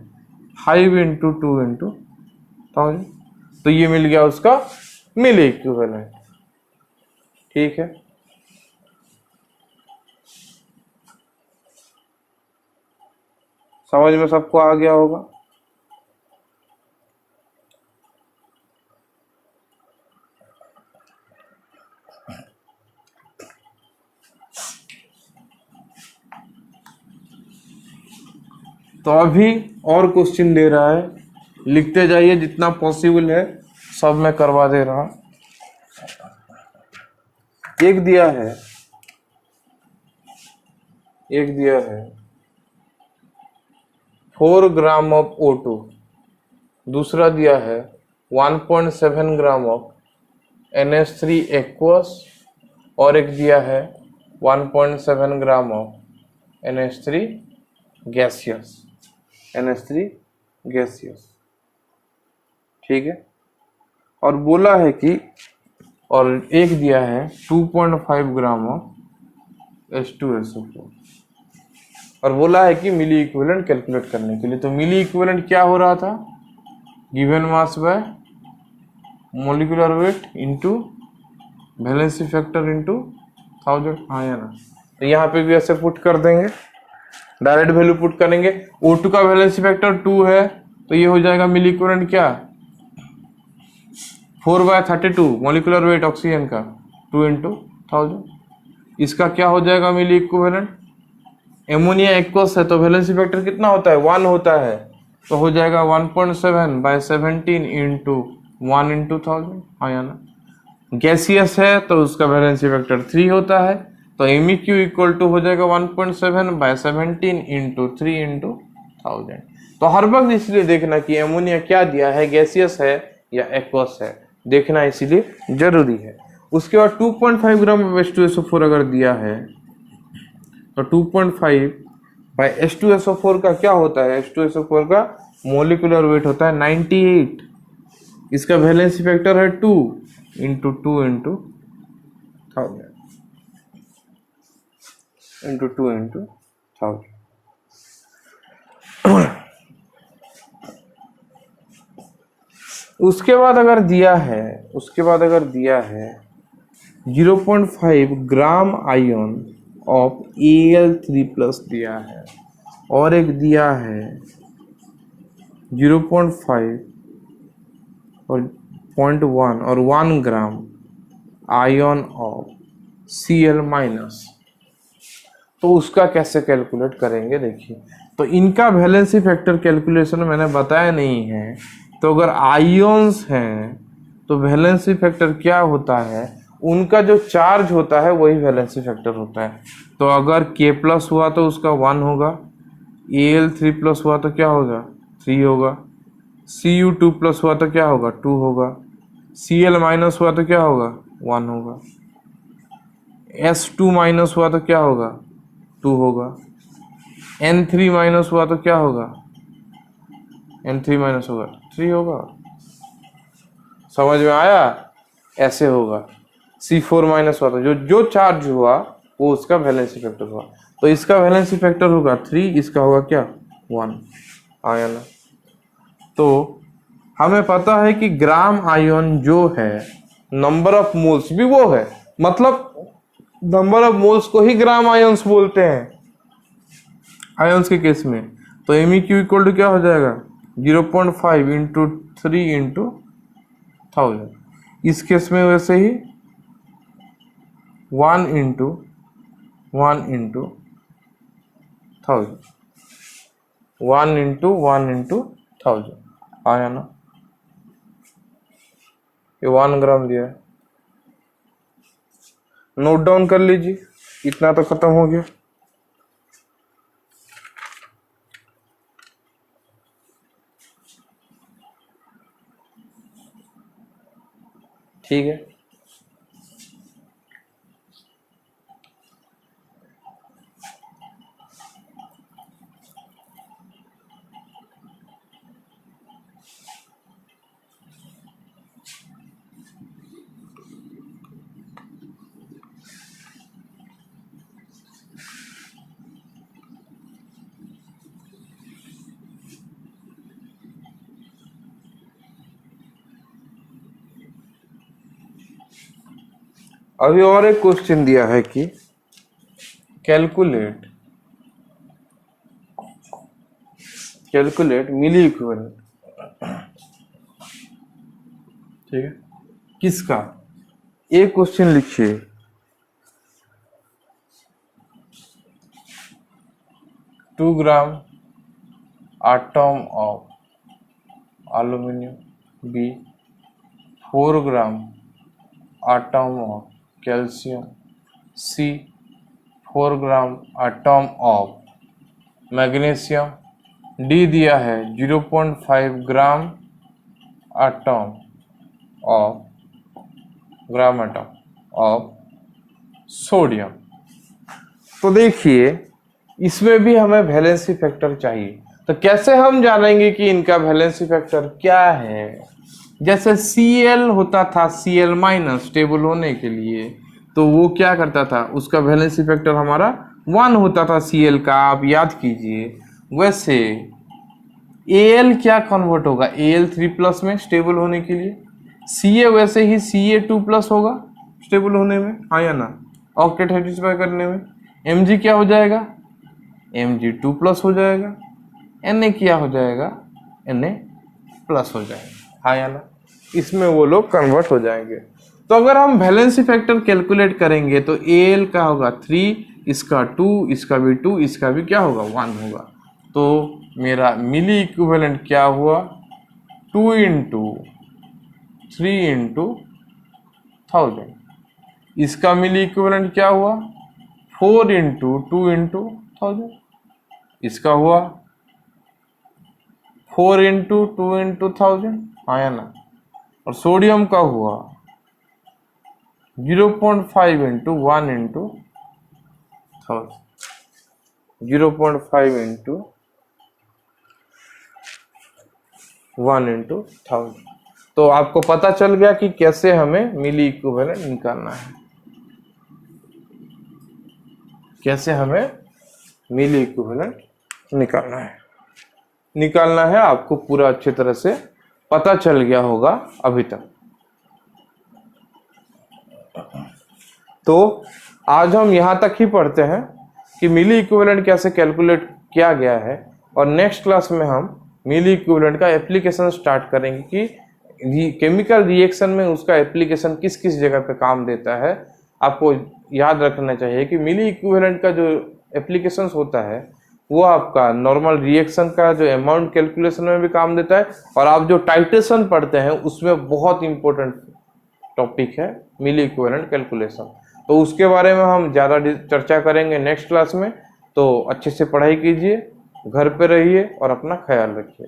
5 इंटू 2 इंटू 1000। तो ये मिल गया उसका मिली इक्विवेलेंट, ठीक है। समझ में सबको आ गया होगा। तो अभी और क्वेश्चन दे रहा है, लिखते जाइए जितना पॉसिबल है, सब मैं करवा दे रहा। एक दिया है 4 ग्राम ऑफ O2, दूसरा दिया है 1.7 ग्राम ऑफ NH3 एक्वस, और एक दिया है 1.7 ग्राम ऑफ NH3 गैसियस, ठीक है। और बोला है कि, और एक दिया है 2.5 ग्राम ऑफ H2SO4, और बोला है कि मिली इक्विवेलेंट कैलकुलेट करने के लिए। तो मिली इक्विवेलेंट क्या हो रहा था, given mass bye molecular weight into valency factor into 1000, हाँ या ना। तो यहाँ पे भी ऐसे पुट कर देंगे, डायरेक्ट वैल्यू पुट करेंगे। O2 का वैलेंसी फैक्टर 2 है तो ये हो जाएगा मिली इक्विवेलेंट क्या 4/32 मोलिकुलर वेट ऑक्सीजन का 2 इंटू 1000। इसका क्या हो जाएगा मिली इक्विवेलेंट, एमोनिया एक्वस है तो वैलेंसी फैक्टर कितना होता है 1 होता है, तो हो जाएगा 1.7/17 इंटू 1 इंटू 1000, हाँ या ना। गैसियस है तो उसका वैलेंसी फैक्टर 3 होता है, तो MEQ इक्वल टू हो जाएगा 1.7/17 इंटू 3 इंटू 1000। तो हर वक्त इसलिए देखना कि एमोनिया क्या दिया है, गैसियस है या एक्वस है, देखना इसीलिए जरूरी है। उसके बाद 2.5 ग्राम H2SO4 अगर दिया है तो 2.5 बाय H2SO4 का क्या होता है, H2SO4 का मोलिकुलर वेट होता है 98, इसका वैलेंसी फैक्टर है 2 इंटू 2 इंटू 1000 इंटू 2 इंटू 1000। उसके बाद अगर दिया है 0.5 ग्राम आयन ऑफ Al3+ दिया है, और एक दिया है 0.5 और 0.1 और 1 ग्राम आयन ऑफ Cl-, तो उसका कैसे कैलकुलेट करेंगे देखिए। तो इनका वैलेंसी फैक्टर कैलकुलेशन मैंने बताया नहीं है। तो अगर आयन्स हैं तो वैलेंसी फैक्टर क्या होता है, उनका जो चार्ज होता है वही वैलेंसी फैक्टर होता है। तो अगर K+ हुआ तो उसका 1 होगा, Al3+ हुआ तो क्या होगा 3 होगा, Cu2+ हुआ तो क्या होगा 2 होगा, Cl- हुआ तो क्या होगा 1 होगा, S2- हुआ तो क्या होगा 2 होगा, N3- हुआ तो क्या होगा N3- होगा 3 होगा। समझ में आया? ऐसे होगा। C4- हुआ तो जो चार्ज हुआ वो उसका वैलेंसी फैक्टर हुआ। तो इसका वैलेंसी फैक्टर होगा 3, इसका होगा क्या 1। आया ना? तो हमें पता है कि ग्राम आयन जो है नंबर ऑफ मोल्स भी वो है, मतलब नंबर ऑफ मोल्स को ही ग्राम आयन्स बोलते हैं आयन्स के केस में। तो MEQ इक्वल टू क्या हो जाएगा 0.5 इंटू 3 इंटू 1000। इस केस में वैसे ही 1 इंटू 1 इंटू 1000, 1 इंटू 1 इंटू 1000 आया ना? ये 1 ग्राम दिया है, नोट डाउन कर लीजिए। इतना तो खत्म हो गया। ठीक है, अभी और एक क्वेश्चन दिया है कि कैलकुलेट मिली इक्विवेलेंट। ठीक है, किसका? एक क्वेश्चन लिखिए, 2 gram atom of aluminium, B 4 gram atom of calcium, C 4 gram atom of magnesium, D दिया है 0.5 ग्राम आटम ऑफ सोडियम। तो देखिए इसमें भी हमें वैलेंसी फैक्टर चाहिए। तो कैसे हम जानेंगे कि इनका वैलेंसी फैक्टर क्या है? जैसे Cl होता था Cl- स्टेबल होने के लिए, तो वो क्या करता था, उसका वैलेंसी फैक्टर हमारा 1 होता था Cl का, आप याद कीजिए। वैसे Al क्या कन्वर्ट होगा Al3+ में स्टेबल होने के लिए, Ca वैसे ही Ca2+ होगा स्टेबल होने में, हाँ या ना, ऑक्टेट सेटिस्फाई करने में। Mg क्या हो जाएगा Mg2+ हो जाएगा, Na क्या हो जाएगा Na+ हो जाएगा, हाँ या ना। इसमें वो लोग कन्वर्ट हो जाएंगे। तो अगर हम वैलेंसी फैक्टर कैलकुलेट करेंगे तो Al का होगा 3, इसका 2, इसका भी 2, इसका भी क्या होगा 1 होगा। तो मेरा मिली इक्विवेलेंट क्या हुआ 2 इंटू 3 इंटू 1000। इसका मिली इक्विवेलेंट क्या हुआ 4 इंटू 2 इंटू 1000। इसका हुआ 4 इंटू 2 इंटू 1000, आया ना। और सोडियम का हुआ 0.5 इंटू 1 इंटू 1000, 0.5 इंटू 1 इंटू 1000। तो आपको पता चल गया कि कैसे हमें मिली इक्विवेलेंट निकालना है। कैसे हमें मिली इक्विवेलेंट निकालना है आपको पूरा अच्छी तरह से पता चल गया होगा अभी तक। तो आज हम यहाँ तक ही पढ़ते हैं कि मिली इक्विवेलेंट कैसे कैलकुलेट किया गया है, और नेक्स्ट क्लास में हम मिली इक्विवेलेंट का एप्लीकेशन स्टार्ट करेंगे कि केमिकल रिएक्शन में उसका एप्लीकेशन किस किस जगह पे काम देता है। आपको याद रखना चाहिए कि मिली इक्विवेलेंट का जो एप्लीकेशंस होता है वो आपका नॉर्मल रिएक्शन का जो अमाउंट कैलकुलेशन में भी काम देता है, और आप जो टाइट्रेशन पढ़ते हैं उसमें बहुत इंपॉर्टेंट टॉपिक है मिली इक्विवेलेंट कैलकुलेशन। तो उसके बारे में हम ज़्यादा चर्चा करेंगे नेक्स्ट क्लास में। तो अच्छे से पढ़ाई कीजिए, घर पे रहिए और अपना ख्याल रखिए।